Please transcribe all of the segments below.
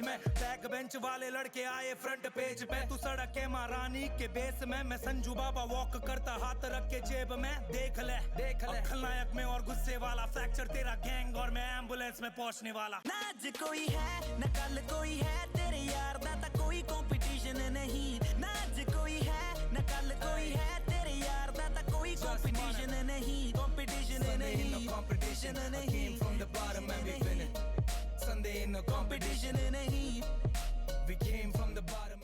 में back bench वाले लड़के आए फ्रंट पेज पे तू सड़क के महारानी के बेस में मैं संजू बाबा वॉक करता हाथ रख के जेब में देख ले खलनायक में और गुस्से वाला फ्रैक्चर तेरा गैंग और मैं एम्बुलेंस में पहुंचने वाला ना आज कोई है न कल कोई है तेरे यार दा कोई कंपटीशन नहीं ना आज कोई है न कल कोई है तेरे यार दा कोई कंपटीशन नहीं कंपटीशन नहीं competition I came from the bottom and we finished Sunday in the competition नहीं we came from the bottom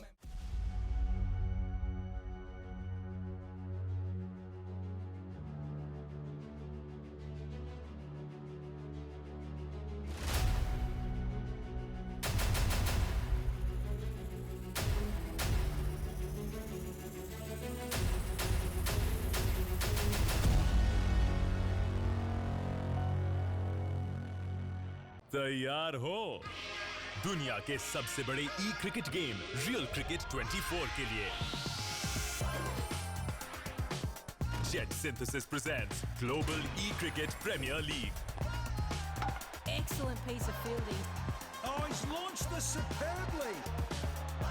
तैयार हो दुनिया के सबसे बड़े ई क्रिकेट गेम रियल क्रिकेट 24 के लिए JetSynthesys presents Global eCricket Premier League. Excellent piece of fielding. Oh, he's launched this superbly.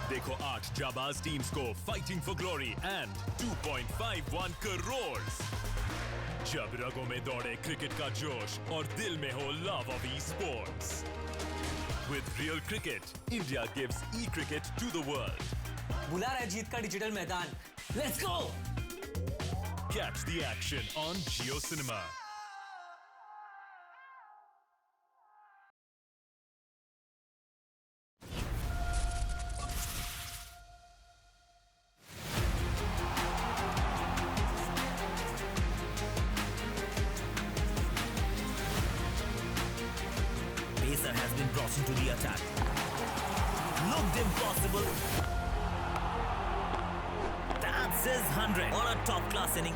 देखो 8 जाबाज टीम्स को fighting for glory and 2.51 crores. जब रगों में दौड़े क्रिकेट का जोश और दिल में हो love of esports. With real cricket, India gives e-cricket to the world. बुला रहा है जीत का डिजिटल मैदान. Let's go! Catch the action on JioCinema. Pacer has been brought into the attack. Looked impossible. That's his 100 on a top-class inning.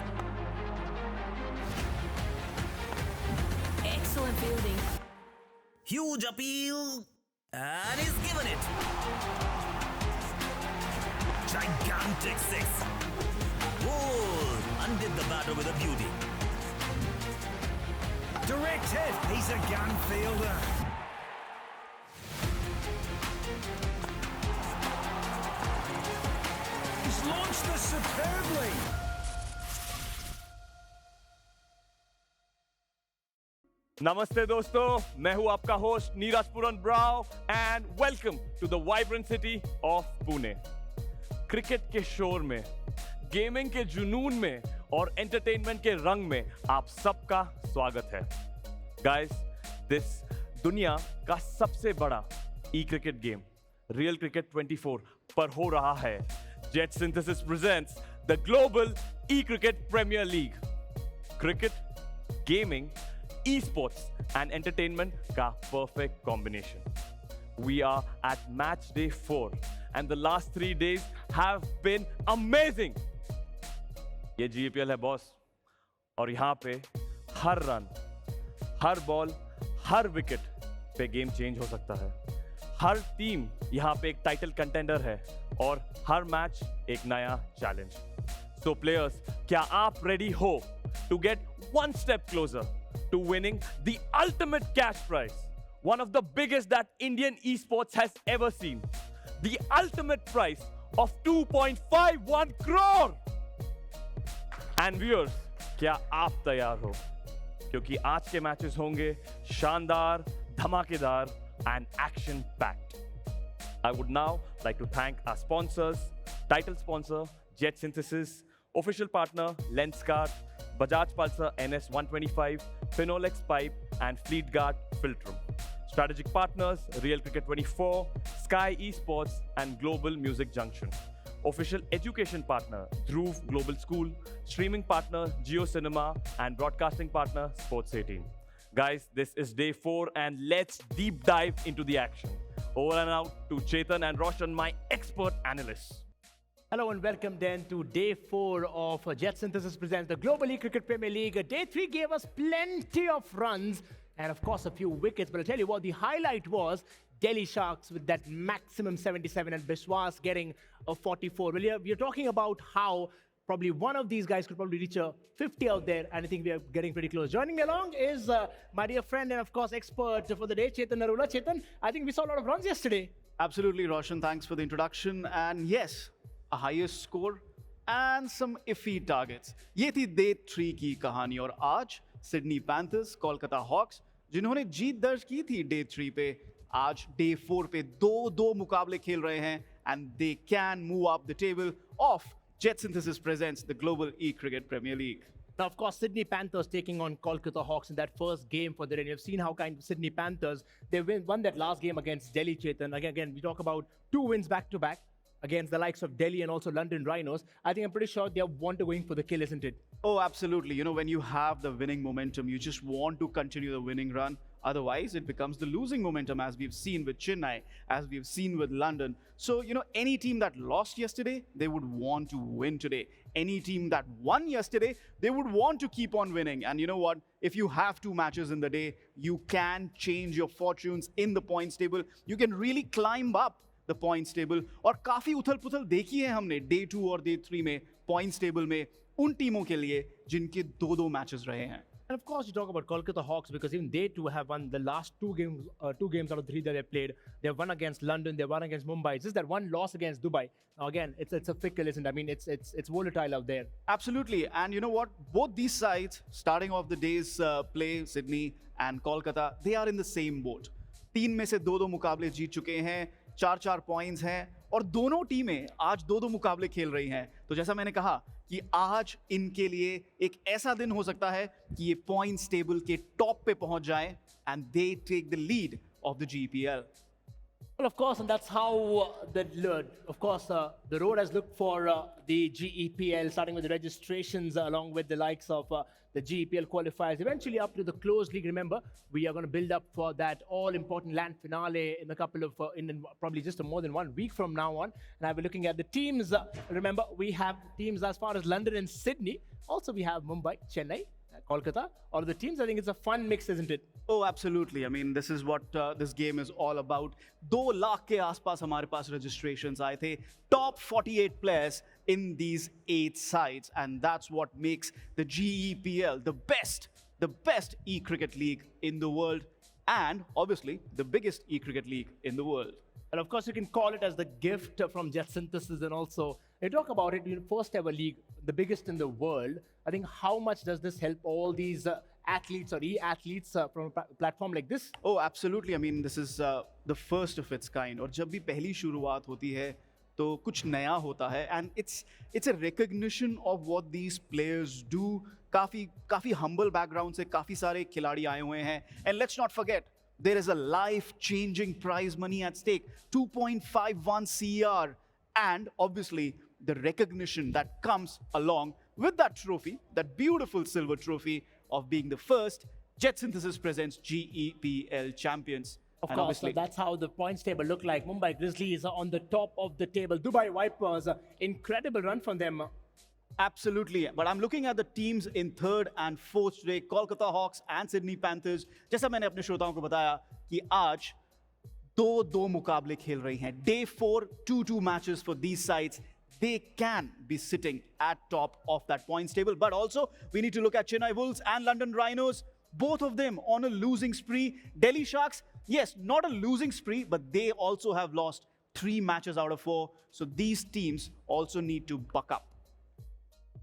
Excellent fielding. Huge appeal. And he's given it. Gigantic six. Whoa! Undid the batter with a beauty. Direct hit. He's a gun fielder. He's launched this superbly. नमस्ते दोस्तों, मैं हूं आपका host Neeraj Puran Brav and welcome to the vibrant city of Pune. Cricket के शोर में, gaming के जुनून में और एंटरटेनमेंट के रंग में आप सबका स्वागत है। गाइस, दिस दुनिया का सबसे बड़ा ई क्रिकेट गेम रियल क्रिकेट 24 पर हो रहा है। JetSynthesys presents the Global eCricket Premier League. Cricket, gaming, esports and entertainment का perfect combination. We are at match day 4 and the last 3 days have been amazing. ये GEPL है boss, और यहाँ पे हर रन, हर बॉल, हर विकेट पे game change हो सकता है। हर टीम यहाँ पे एक टाइटल कंटेंडर है और हर मैच एक नया चैलेंज। सो प्लेयर्स, क्या आप रेडी हो to get one step closer to winning the ultimate cash prize, one of the biggest that Indian esports has ever seen, the ultimate prize of 2.51 crore. And viewers, क्या आप तैयार हो? क्योंकि आज के मैचेस होंगे शानदार, धमाकेदार and action packed. I would now like to thank our sponsors, title sponsor JetSynthesys, official partner lenskart, Bajaj Pulsar NS 125, finolex pipe and fleetguard filter. Strategic partners Real Cricket 24, skyesports and globalmusicjunction. Official education partner dhruvglobalschool, streaming partner JioCinema and broadcasting partner Sports 18. Guys, this is day 4 and let's deep dive into the action. Over and out to Chetan and Roshan, my expert analysts. Hello and welcome then to day 4 of JetSynthesys presents the Global eCricket Premier League. Day 3 gave us plenty of runs and of course a few wickets. But I'll tell you what, the highlight was Delhi Sharks with that maximum 77 and Biswas getting a 44. Well, we're talking about how probably one of these guys could probably reach a 50 out there, and I think we are getting pretty close. Joining me along is my dear friend and of course expert for the day, Chetan Narula. Chetan, I think we saw a lot of runs yesterday. Absolutely, Roshan. Thanks for the introduction. And yes, a highest score and some iffy targets. ये थी day 3 की कहानी और आज Sydney panthers Kolkata hawks जिन्होंने जीत दर्ज की थी डे 3 पे आज डे 4 पे दो मुकाबले खेल रहे हैं and they can move up the table of JetSynthesys presents the Global eCricket Premier League. Now, of course, Sydney Panthers taking on Kolkata Hawks in that first game for the rain. You've seen how kind of Sydney Panthers, they won that last game against Delhi, Chetan. Again, we talk about 2 wins back-to-back against the likes of Delhi and also London Rhinos. I think I'm pretty sure they want to go in for the kill, isn't it? Oh, absolutely. You know, when you have the winning momentum, you just want to continue the winning run. Otherwise, it becomes the losing momentum, as we've seen with Chennai, as we've seen with London. So, you know, any team that lost yesterday, they would want to win today. Any team that won yesterday, they would want to keep on winning. And you know what? If you have 2 matches in the day, you can change your fortunes in the points table. You can really climb up the points table. और काफी उथल-पुथल देखी है हमने day 2 और day 3 में points table में उन टीमों के लिए जिनके 2 matches रहे हैं. And of course, you talk about Kolkata Hawks because even they too have won the last 2 games out of 3 that they played. They've won against London, they've won against Mumbai. It's just that one loss against Dubai. Now again, it's a fickle, isn't it? I mean, it's volatile out there. Absolutely. And you know what? Both these sides, starting off the day's play, Sydney and Kolkata, they are in the same boat. 3 में से 2 मुकाबले जीत चुके हैं, 4 points हैं और दोनों टीमें आज 2 मुकाबले खेल रही हैं. तो जैसा मैंने कहा कि आज इनके लिए एक ऐसा दिन हो सकता है कि ये पॉइंट्स टेबल के टॉप पे पहुंच जाएं and they take the lead of the GPL. Well, of course, and that's how the road has looked for the GEPL, starting with the registrations along with the likes of the GEPL qualifiers, eventually up to the closed league. Remember, we are going to build up for that all-important land finale in a couple of, in probably just more than 1 week from now on. And I'll be looking at the teams. Remember, we have teams as far as London and Sydney. Also, we have Mumbai, Chennai, Kolkata. All of the teams, I think it's a fun mix, isn't it? Oh, absolutely. I mean, this is what this game is all about. 2 lakh के आसपास हमारे पास registrations आए थे. Top 48 players in these 8 sides, and that's what makes the GEPL the best e-cricket league in the world, and obviously the biggest e-cricket league in the world. And of course, you can call it as the gift from JetSynthesys, and also you talk about it, first ever league, the biggest in the world. I think how much does this help all these athletes or e-athletes from a platform like this? Oh, absolutely. I mean, this is the first of its kind. और जब भी पहली शुरुआत होती है, तो कुछ नया होता है, and it's a recognition of what these players do. काफी humble background से काफी सारे खिलाड़ी आए हुए हैं, and let's not forget, there is a life-changing prize money at stake, 2.51 CR, and obviously the recognition that comes along with that trophy, that beautiful silver trophy of being the first JetSynthesys presents GEPL champions. Of course, so that's how the points table look like. Mumbaigrizzlies are on the top of the table. Dubai Vipers, incredible run from them. Absolutely, but I'm looking at the teams in 3rd and 4th today, Kolkata Hawks and Sydney Panthers. जैसा मैंने अपने श्रोताओं को बताया कि आज दो मुकाबले खेल रही हैं. Day 4, 2 matches for these sides. They can be sitting at top of that points table. But also, we need to look at chennaiwolves and London Rhinos. Both of them on a losing spree. Delhi Sharks, yes, not a losing spree, but they also have lost 3 matches out of 4. So these teams also need to buck up.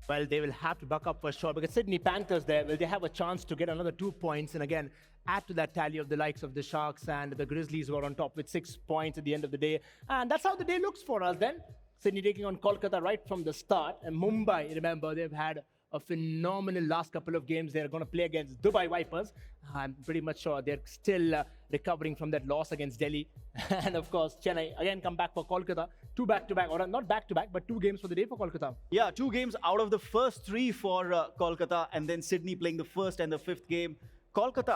Well, they will have to buck up for sure because Sydney Panthers there, well, they have a chance to get another 2 points and again add to that tally of the likes of the Sharks and the Grizzlies who are on top with 6 points at the end of the day. And that's how the day looks for us then. Sydney taking on Kolkata right from the start. And Mumbai, remember, they've had a phenomenal last couple of games. They're going to play against Dubai Vipers. I'm pretty much sure they're still recovering from that loss against Delhi. And of course, Chennai again come back for Kolkata. 2 back-to-back, or not back-to-back, but 2 games for the day for Kolkata. Yeah, 2 games out of the first 3 for Kolkata, and then Sydney playing the 1st and the 5th game. Kolkata,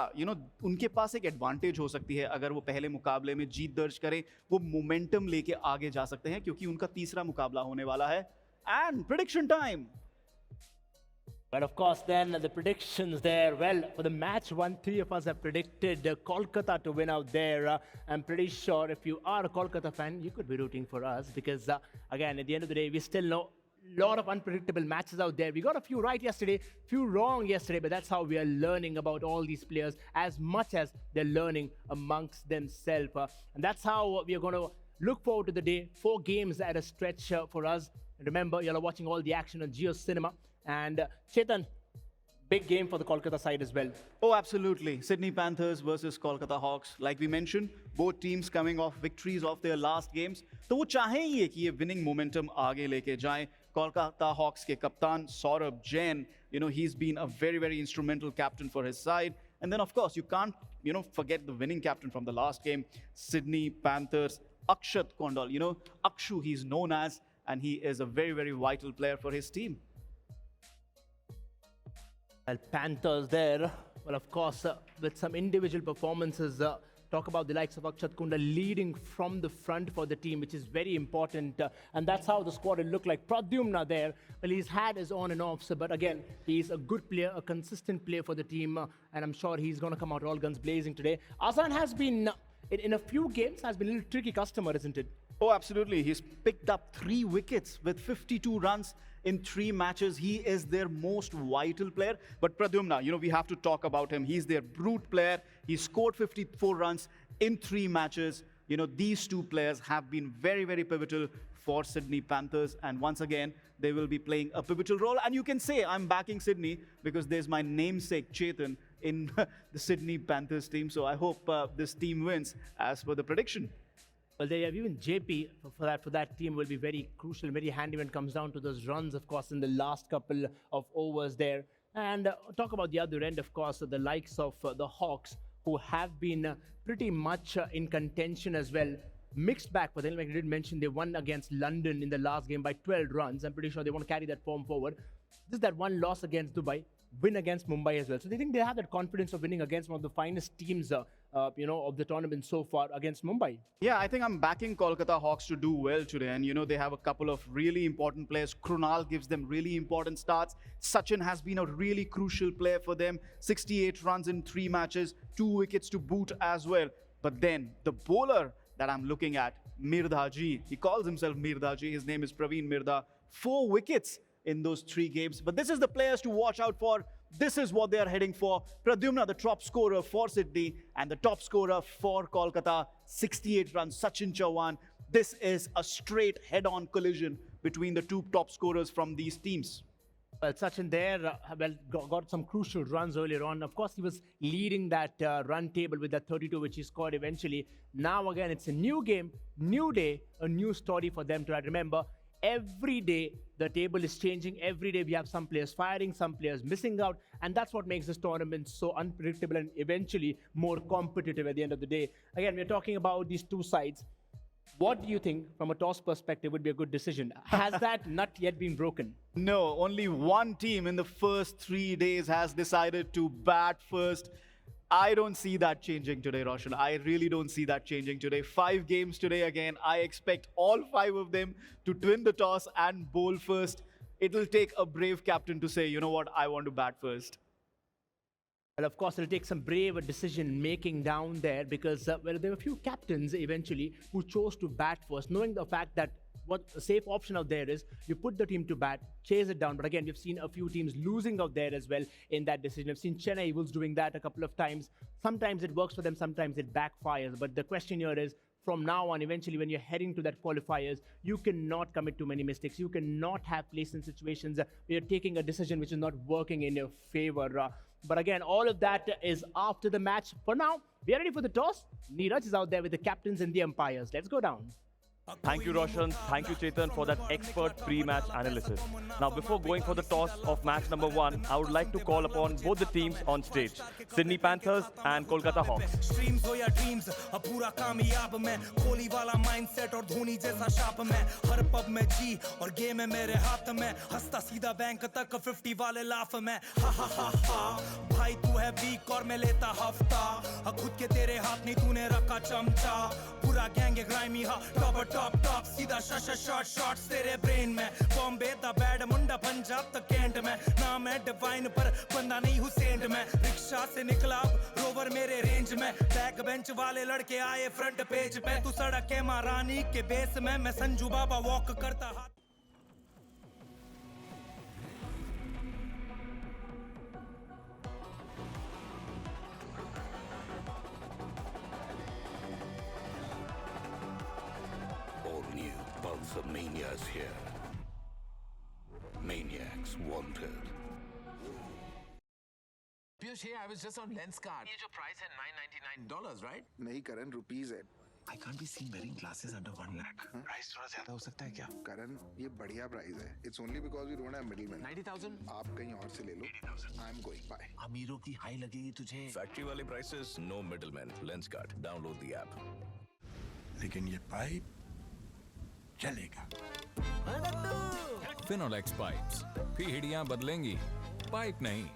उनके पास एक advantage हो सकती है अगर वो पहले मुकाबले में जीत दर्ज करें, वो मोमेंटम लेके आगे जा सकते हैं क्योंकि उनका तीसरा मुकाबला होने वाला है. And prediction time. Well, of course, then the predictions there. Well, for the match 1, 3 of us have predicted Kolkata to win out there. I'm pretty sure if you are a Kolkata fan, you could be rooting for us because, again, at the end of the day, we still know lot of unpredictable matches out there. We got a few right yesterday, few wrong yesterday, but that's how we are learning about all these players as much as they're learning amongst themselves. And that's how we are going to Look forward to the day. 4 games at a stretch for us. And remember, you're watching all the action on JioCinema. And Chetan, big game for the Kolkata side as well. Oh, absolutely. Sydney Panthers versus Kolkata Hawks. Like we mentioned, both teams coming off victories of their last games. तो वो चाहें ही कि ये winning momentum आगे लेके जाएं. Kolkata Hawks के कप्तान Saurabh Jain, he's been a very, very instrumental captain for his side. And then, of course, you can't, forget the winning captain from the last game, Sydney Panthers, Akshat Kondal. Akshu he's known as, and he is a very, very vital player for his team. Well, Panthers there, well, of course, with some individual performances, talk about the likes of Akshat Kunda leading from the front for the team, which is very important. And that's how the squad will look like. Pradyumna there, well, he's had his on and offs, but again, he's a good player, a consistent player for the team, and I'm sure he's going to come out all guns blazing today. Azan has been, in a few games, has been a little tricky customer, isn't it? Oh, absolutely. He's picked up 3 wickets with 52 runs in 3 matches. He is their most vital player. But Pradyumna, we have to talk about him. He's their brute player. He scored 54 runs in 3 matches. These 2 players have been very, very pivotal for Sydney Panthers. And once again, they will be playing a pivotal role. And you can say I'm backing Sydney because there's my namesake Chetan in the Sydney Panthers team. So I hope this team wins as per the prediction. Well, they have even JP for that team will be very crucial, very handy when it comes down to those runs, of course, in the last couple of overs there. And talk about the other end, of course, the likes of the Hawks, who have been pretty much in contention as well. Mixed back for them, like I did mention, they won against London in the last game by 12 runs. I'm pretty sure they want to carry that form forward. Just that one loss against Dubai, win against Mumbai as well. So they think they have that confidence of winning against one of the finest teams, of the tournament so far against Mumbai. Yeah, I think I'm backing Kolkata Hawks to do well today. And, they have a couple of really important players. Krunal gives them really important starts. Sachin has been a really crucial player for them. 68 runs in 3 matches, 2 wickets to boot as well. But then the bowler that I'm looking at, Mirdaji, he calls himself Mirdaji. His name is Praveen Mirda. 4 wickets in those 3 games. But this is the players to watch out for. This is what they are heading for. Pradyumna, the top scorer for Sydney, and the top scorer for Kolkata, 68 runs, Sachin Chauhan. This is a straight head-on collision between the 2 top scorers from these teams. Well, Sachin there, got some crucial runs earlier on. Of course, he was leading that run table with that 32, which he scored eventually. Now, again, it's a new game, new day, a new story for them to remember. Every day, the table is changing. Every day, we have some players firing, some players missing out. And that's what makes this tournament so unpredictable and eventually more competitive at the end of the day. Again, we're talking about these 2 sides. What do you think, from a toss perspective, would be a good decision? Has that nut yet been broken? No, only one team in the first 3 days has decided to bat first. I don't see that changing today, Roshan. I really don't see that changing today. 5 games today again. I expect all 5 of them to twin the toss and bowl first. It'll take a brave captain to say, you know what, I want to bat first. Well, of course, it'll take some brave decision-making down there because, there were a few captains eventually who chose to bat first, knowing the fact that what a safe option out there is, you put the team to bat, chase it down. But again, we've seen a few teams losing out there as well in that decision. I've seen Chennaiwolves doing that a couple of times. Sometimes it works for them, sometimes it backfires. But the question here is, from now on, eventually, when you're heading to that qualifiers, you cannot commit too many mistakes. You cannot have placed in situations where you're taking a decision which is not working in your favor. But again, all of that is after the match. For now, we are ready for the toss. Neeraj is out there with the captains and the umpires. Let's go down. Thank you, Roshan. Thank you, Chetan, for that expert pre-match analysis. Now, before going for the toss of match number 1, I would like to call upon both the teams on stage, Sydney Panthers and Kolkata Hawks. Streams हो या dreams, अब पूरा कामयाब मैं, कोहली वाला mindset और धोनी जैसा शाप मैं, हर पब में जी और गेम है मेरे हाथ में, हंसता सीधा बैंक तक 50 वाले लाफ में, हा हा हा हा, भाई तू है वीक और मैं लेता हफ्ता, खुद के तेरे हाथ नहीं तूने रखा चमचा, पूरा गैंग है ग्राइमी हा, टॉप सीधा शॉट्स तेरे ब्रेन में, बॉम्बे दा बैड मुंडा पंजाब तक कैंट में, नाम है डिवाइन पर बंदा नहीं हुसैन में, रिक्शा से निकला रोवर मेरे रेंज में, बैक बेंच वाले लड़के आए फ्रंट पेज पे, तू सड़क के महारानी के बेस में, मैं संजू बाबा वॉक करता हाथ mania is here. Maniacs wanted. Piyush, hey, I was just on lenskart. ये जो price है $999, right? नहीं करण, रुपीज है. I can't be seen wearing glasses under 1 lakh. Price थोड़ा ज़्यादा हो सकता है क्या? करण, ये बढ़िया प्राइस है. It's only because we don't have middlemen. 90,000? आप कहीं और से ले लो. 80,000. I'm going. Bye. अमीरों की हाई लगेगी तुझे. Factory वाले prices, no middlemen. Lenskart. Download the app. लेकिन ये पाइप चलेगा. finolex pipes. पीढ़ियां बदलेंगी, पाइप नहीं.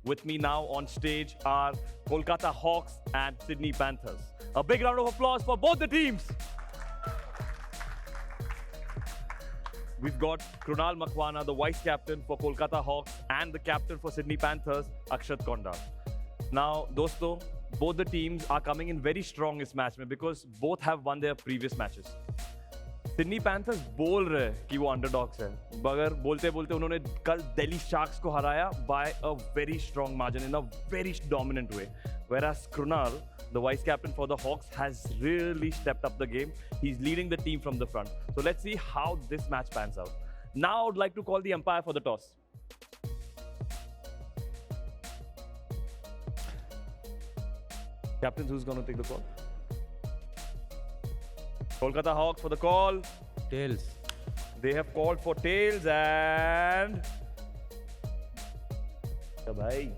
With me now on stage are Kolkata Hawks and Sydney Panthers. A big round of applause for both the teams. We've got Krunal Makwana, the vice captain for Kolkata Hawks, and the captain for Sydney Panthers, Akshat Konda. Now, dosto, both the teams are coming in very strong this match because both have won their previous matches. Sydney panthers बोल रहे हैं कि वो underdogs है, मगर बोलते बोलते उन्होंने कल दिल्ली शार्क्स को हराया by a very strong margin in a very dominant way. Whereas Krunal, the vice captain for the Hawks, has really stepped up the game. He's leading the team from the front. So let's see how this match pans out. Now I would like to call the umpire for the toss. Captains, who's going to take the call? Kolkata Hawks for the call. Tails. They have called for tails and... Bye.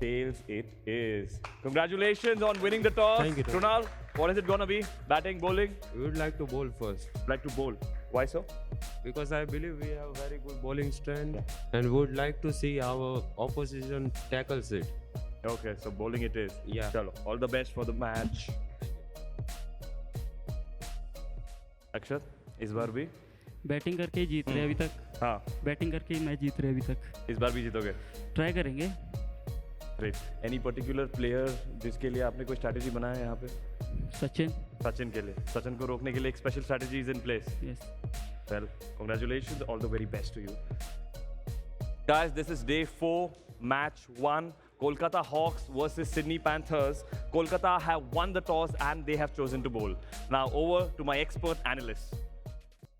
Tails it is. Congratulations on winning the toss. Thank you. Krunal, what is it going to be? Batting, bowling? We would like to bowl first. Like to bowl. Why so? Because I believe we have very good bowling strength and would like to see our opposition tackles it. Okay, so bowling it is. Yeah. Chalo, all the best for the match. अक्षत, इस बार भी batting करके जीत रहे अभी तक. हाँ, batting करके ही match जीत रहे अभी तक. इस बार भी जीतोगे? ट्राई करेंगे. Great. Any particular player जिसके लिए आपने कोई स्ट्रैटेजी बनाया है यहाँ पे? सचिन के लिए. सचिन को रोकने के लिए एक special strategy is in place. Yes. Well, congratulations. All the very best to you. Guys, this is day 4, match 1. Kolkata Hawks versus Sydney Panthers. Kolkata have won the toss and they have chosen to bowl. Now over to my expert analysts.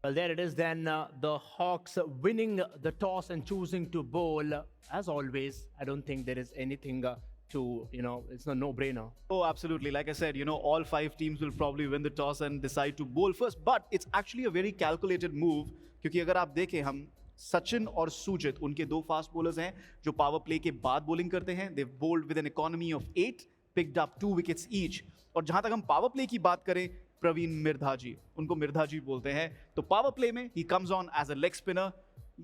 Well, there it is then. The Hawks winning the toss and choosing to bowl. As always, I don't think there is anything it's a no-brainer. Oh, absolutely. Like I said, all 5 teams will probably win the toss and decide to bowl first. But it's actually a very calculated move. क्योंकि अगर आप देखें हम सचिन और सुजित उनके 2 fast bowlers हैं जो power play के बाद बॉलिंग करते हैं. They've bowled with an economy of 8, picked up 2 wickets each. और जहां तक हम पावर प्ले की बात करें, प्रवीण मिर्धा जी, उनको मिर्धा जी बोलते हैं, तो पावर प्ले में he comes on as a leg spinner.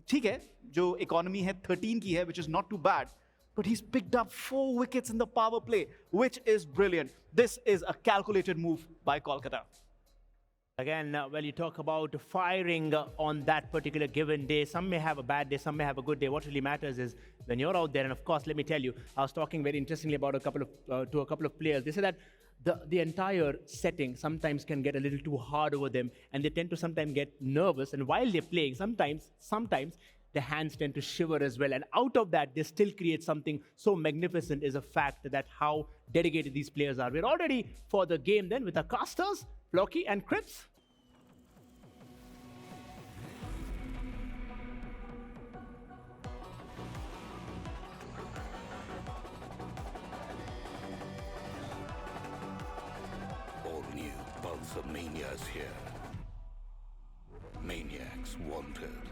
ठीक है, जो इकोनॉमी है 13 की है, which is not too bad, but he's picked up 4 wickets in the power play, which is brilliant. This is a calculated move by Kolkata. Again, you talk about firing on that particular given day. Some may have a bad day, some may have a good day. What really matters is when you're out there, and of course, let me tell you, I was talking very interestingly about a couple of players. They say that the entire setting sometimes can get a little too hard over them, and they tend to sometimes get nervous. And while they're playing, sometimes their hands tend to shiver as well. And out of that, they still create something so magnificent is a fact that how dedicated these players are. We're all ready for the game then with our casters, Flocky and Crips. All new Pulsar Mania is here. Maniacs wanted.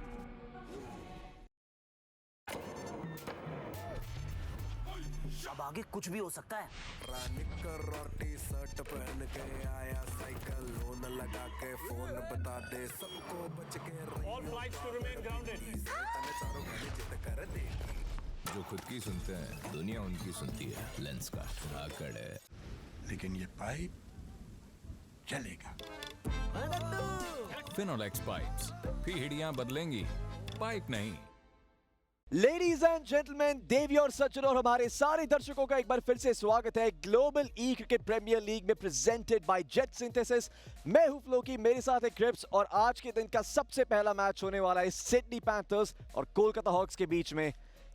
अब आगे कुछ भी हो सकता है. निकर और T-shirt पहन के आया साइकिल लोन लगा के फोन बता दे सबको बच के All flights to remain grounded. चारों गाड़ी जिद कर देगी. जो खुद की सुनते हैं दुनिया उनकी सुनती है. लेंस का आकड़ है. लेकिन ये पाइप चलेगा। फिनोलेक्स पाइप्स, पीढ़ियां बदलेंगी, पाइप नहीं। लेडीज एंड जेंटलमैन, देवी और सज्जन और हमारे सारे दर्शकों का एक बार फिर से स्वागत है global e cricket premier league में प्रेजेंटेड बाय जेटसिंथेसिस। मैं हूं फ्लोकी, मेरे साथ है क्रिप्स और आज के दिन का सबसे पहला मैच होने वाला है सिडनी पैंथर्स और कोलकाता हॉक्स के बीच में।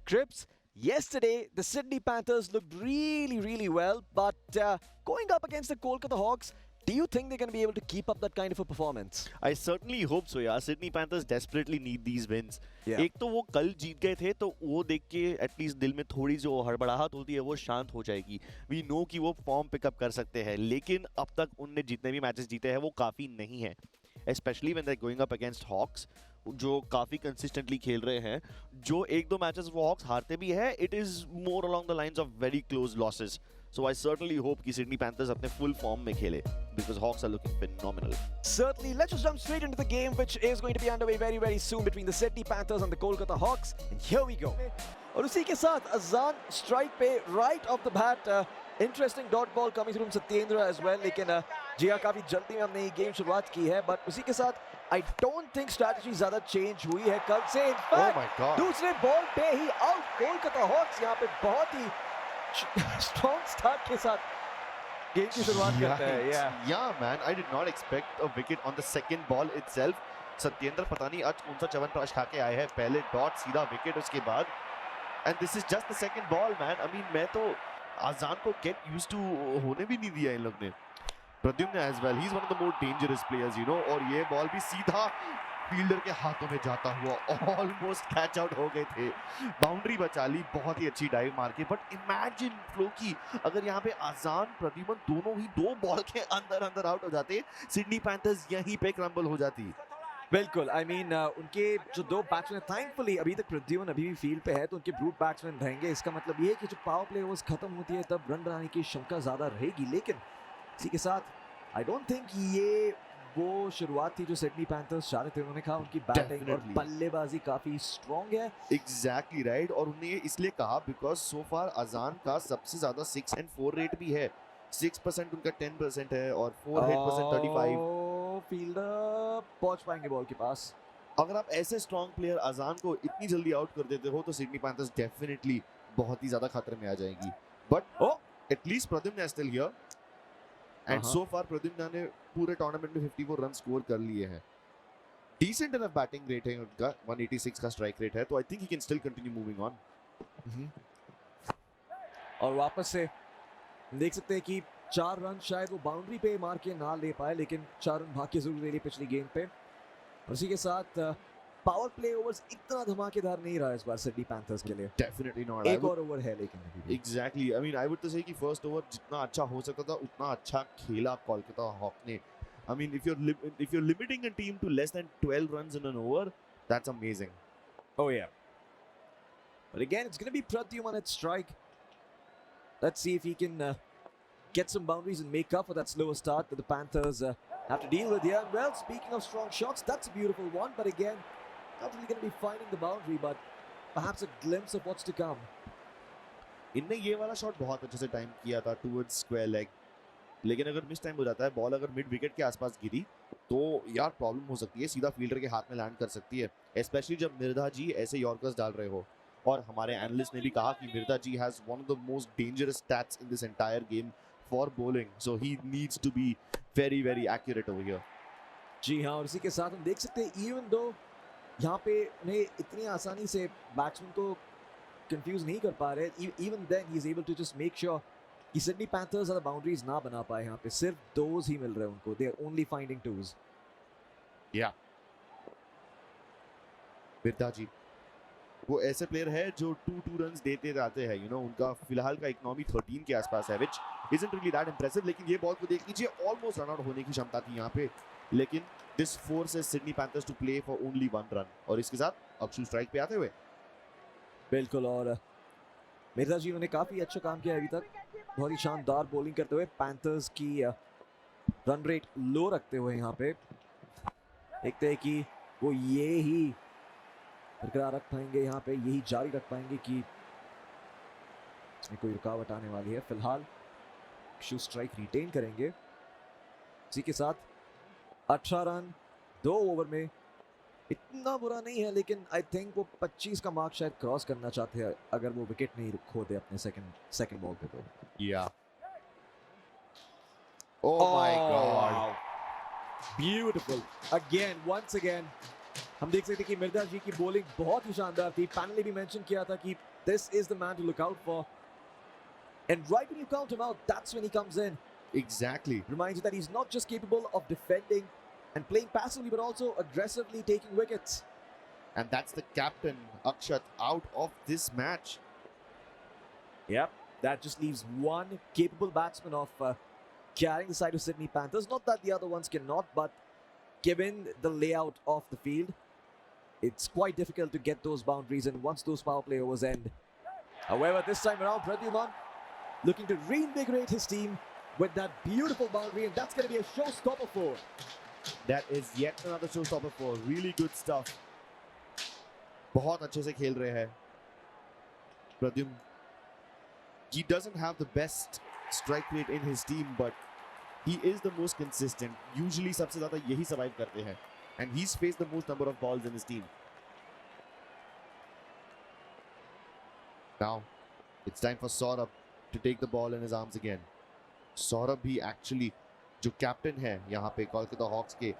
Cripps, yesterday the Sydney Panthers looked really well, but going up against the Kolkata Hawks, do you think they're going to be able to keep up that kind of a performance? I certainly hope so, यार। Sydney Panthers desperately need these wins. Yeah. एक तो वो कल जीत गए थे, तो वो देख के एटलीस्ट दिल में थोड़ी जो हड़बड़ाहट होती है वो शांत हो जाएगी। We know कि वो फॉर्म पिकअप कर सकते हैं, लेकिन अब तक उनने जितने भी मैचेस जीते हैं वो काफ़ी नहीं है, especially when they're going up against Hawks, जो काफ़ी कंसिस्टेंटली खेल रहे हैं। जो एक दो मैचेस वो हॉक्स हारते भी है, it is more along the lines of very close losses. So I certainly hope कि Sydney Panthers अपने full form में खेले, because Hawks are looking phenomenal. Certainly, let's just jump straight into the game, which is going to be underway very soon between the Sydney Panthers and the Kolkata Hawks. And here we go. और उसी के साथ अजान strike पे right off the bat, interesting dot ball coming from Satyendra as well. लेकिन जी हाँ, काफी जल्दी में हमने ये गेम शुरुआत की है, but उसी के साथ I don't think strategy ज़्यादा चेंज हुई है कल से। In fact, Oh my God. दूसरे बॉल पे ही आउट कोलकाता हॉक्स यहाँ पे बहुत ही स्ट्रॉन्ग स्टार्ट के साथ गेम की शुरुआत करते हैं। Yeah, man, I did not expect a wicket on the second ball itself. Satyendra पता नहीं आज कौन सा च्यवनप्राश खा के आए हैं, पहले डॉट सीधा विकेट उसके बाद, and this is just the second ball, man. I mean, मैं तो आजान को get used to होने भी नहीं दिया इन लोग ने। Pradyumna as well, he's one of the more dangerous players, you know, और ये बॉल भी सीधा फील्डर के हाथों में जाता हुआ ऑलमोस्ट कैच आउट हो गए थे, बाउंड्री बचा ली, बहुत ही अच्छी डाइव मार के। बट इमेजिन फ्लोकी, अगर यहाँ पे आजान प्रद्युम्न दोनों ही दो बॉल के अंदर आउट हो जाते, सिडनी पैंथर्स यहीं पे क्रम्बल हो जाती। बिल्कुल, I mean, उनके जो दो बैट्समैन, थैंकफुली अभी तक प्रद्युम्न अभी भी फील्ड पे है, तो उनके ब्रूट बैट्समैन रहेंगे। इसका मतलब ये है कि जो पावर प्ले ओवर्स खत्म होती है तब रन बनाने की क्षमता ज़्यादा रहेगी। लेकिन इसी के साथ आई डोंट थिंक ये वो शुरुआत थी जो सिडनी पैंथर्स चाह रहे थे। उन्होंने कहा उनकी बैटिंग और बल्लेबाजी काफ़ी स्ट्रॉन्ग है। एग्जैक्टली राइट, और उन्होंने ये इसलिए कहा बिकॉज सो फार अजान का सबसे ज़्यादा 6 and 4 रेट भी है। 6% उनका 10% है और 4 हिट परसेंट 35। फील्डर पहुंच पाएंगे बॉल के पास। अगर आप ऐसे स्ट्रॉन्ग प्लेयर अजान को इतनी जल्दी आउट कर देते हो तो सिडनी पैंथर्स डेफिनेटली बहुत ही ज़्यादा खतरे में आ जाएंगी। But at least Pradyumna is still here, and so far Pradyumna ने पूरे टूर्नामेंट में 54 रन स्कोर कर लिए हैं। डिसेंट इनफ बैटिंग रेट है उनका, 186 का स्ट्राइक रेट है, तो I think he can still continue moving on. और वापस से देख सकते हैं कि 4 रन शायद वो बाउंड्री पे मार के ना ले पाए, लेकिन 4 रन भाग के जरूर ले लिए पिछली गेंद पे। और उसी के साथ पावर प्ले ओवर्स इतना धमाकेदार नहीं रहा इस बार सिडनी पैंथर्स के लिए। Definitely not. एक और ओवर है लेकिन exactly, I mean I would तो से कि फर्स्ट ओवर जितना अच्छा हो सकता था उतना अच्छा खेला कोलकाता हॉक ने। I mean if you're limiting a team to less than 12 runs in an over, that's amazing. Oh yeah. But again, it's going to be Pradyuman at strike. Let's see if he can get some boundaries and make up for that slower start that the Panthers have to deal with here. Well, speaking of strong shots, that's a beautiful one, but again, not really going to be finding the boundary, but perhaps a glimpse of what's to come. इनने ये वाला shot बहुत अच्छे से time किया था towards square leg, लेकिन अगर मिस टाइम हो जाता है, बॉल अगर मिड विकेट के आसपास गिरी तो यार प्रॉब्लम हो सकती है, सीधा फील्डर के हाथ में लैंड कर सकती है, स्पेशली जब मिर्धा जी ऐसे यॉर्कर्स डाल रहे हो। और हमारे एनालिस्ट ने भी कहा कि Mirdha ji has one of the most dangerous stats in this entire game for bowling, so he needs to be very accurate over here. जी हाँ, और इसी के साथ हम देख सकते हैं इवन दो यहाँ पे उन्हें इतनी आसानी से बैट्समैन को कंफ्यूज नहीं कर पा रहे, even then he is able to just make sure कि सिडनी पैंथर्स ज़्यादा बाउंड्रीज ना बना पाए। यहाँ पे सिर्फ दोज ही मिल रहे हैं उनको, they are only finding twos. या मिर्धा जी वो ऐसे प्लेयर है जो 2 रन्स देते रहते हैं, यू नो, उनका फिलहाल का इकोनॉमी 13 के आसपास है, which isn't really that impressive. लेकिन ये बॉल को देख लीजिए, ऑलमोस्ट रन आउट होने की क्षमता थी यहाँ पे, लेकिन this forces Sydney Panthers to play for only 1 run. और इसके साथ अक्षु स्ट्राइक पे आते हुए बिल्कुल, और मिर्जा जी ने काफी अच्छा काम किया अभी तक, बहुत ही शानदार बॉलिंग करते हुए पैंथर्स की रन रेट लो रखते हुए यहाँ पे देखते हैं कि वो ये ही बरकरार रख पाएंगे, यहाँ पे यही जारी रख पाएंगे कि कोई रुकावट आने वाली है। फिलहाल शू स्ट्राइक रिटेन करेंगे। इसी के साथ 18 रन 2 ओवर में, इतना बुरा नहीं है, लेकिन आई थिंक वो 25 का मार्क शायद क्रॉस करना चाहते हैं अगर वो विकेट नहीं खो दे अपने सेकंड बॉल पे तो। या oh my god, beautiful again, once again हम देख सकते हैं कि मिर्जा जी की बॉलिंग बहुत ही शानदार थी। पैनल ने भी मेंशन किया था कि this is the man to look out for, and right when you count him out, that's when he comes in. Exactly. Reminds you that he's not just capable of defending and playing passively, but also aggressively taking wickets. And that's the captain, Akshat, out of this match. Yep, that just leaves one capable batsman of carrying the side of Sydney Panthers. Not that the other ones cannot, but given the layout of the field, it's quite difficult to get those boundaries, and once those power play overs end. However, this time around, Pradyuman looking to reinvigorate his team with that beautiful boundary, and that's going to be a showstopper for. That is yet another showstopper for. Really good stuff. बहुत अच्छे से खेल रहे हैं Pradyumna. He doesn't have the best strike rate in his team, but he is the most consistent. Usually सबसे ज़्यादा यही survive करते हैं, and he's faced the most number of balls in his team. Now, it's time for Saurabh to take the ball in his arms again. Saurabh भी actually जो captain है यहाँ पे कोलकाता हॉक्स के,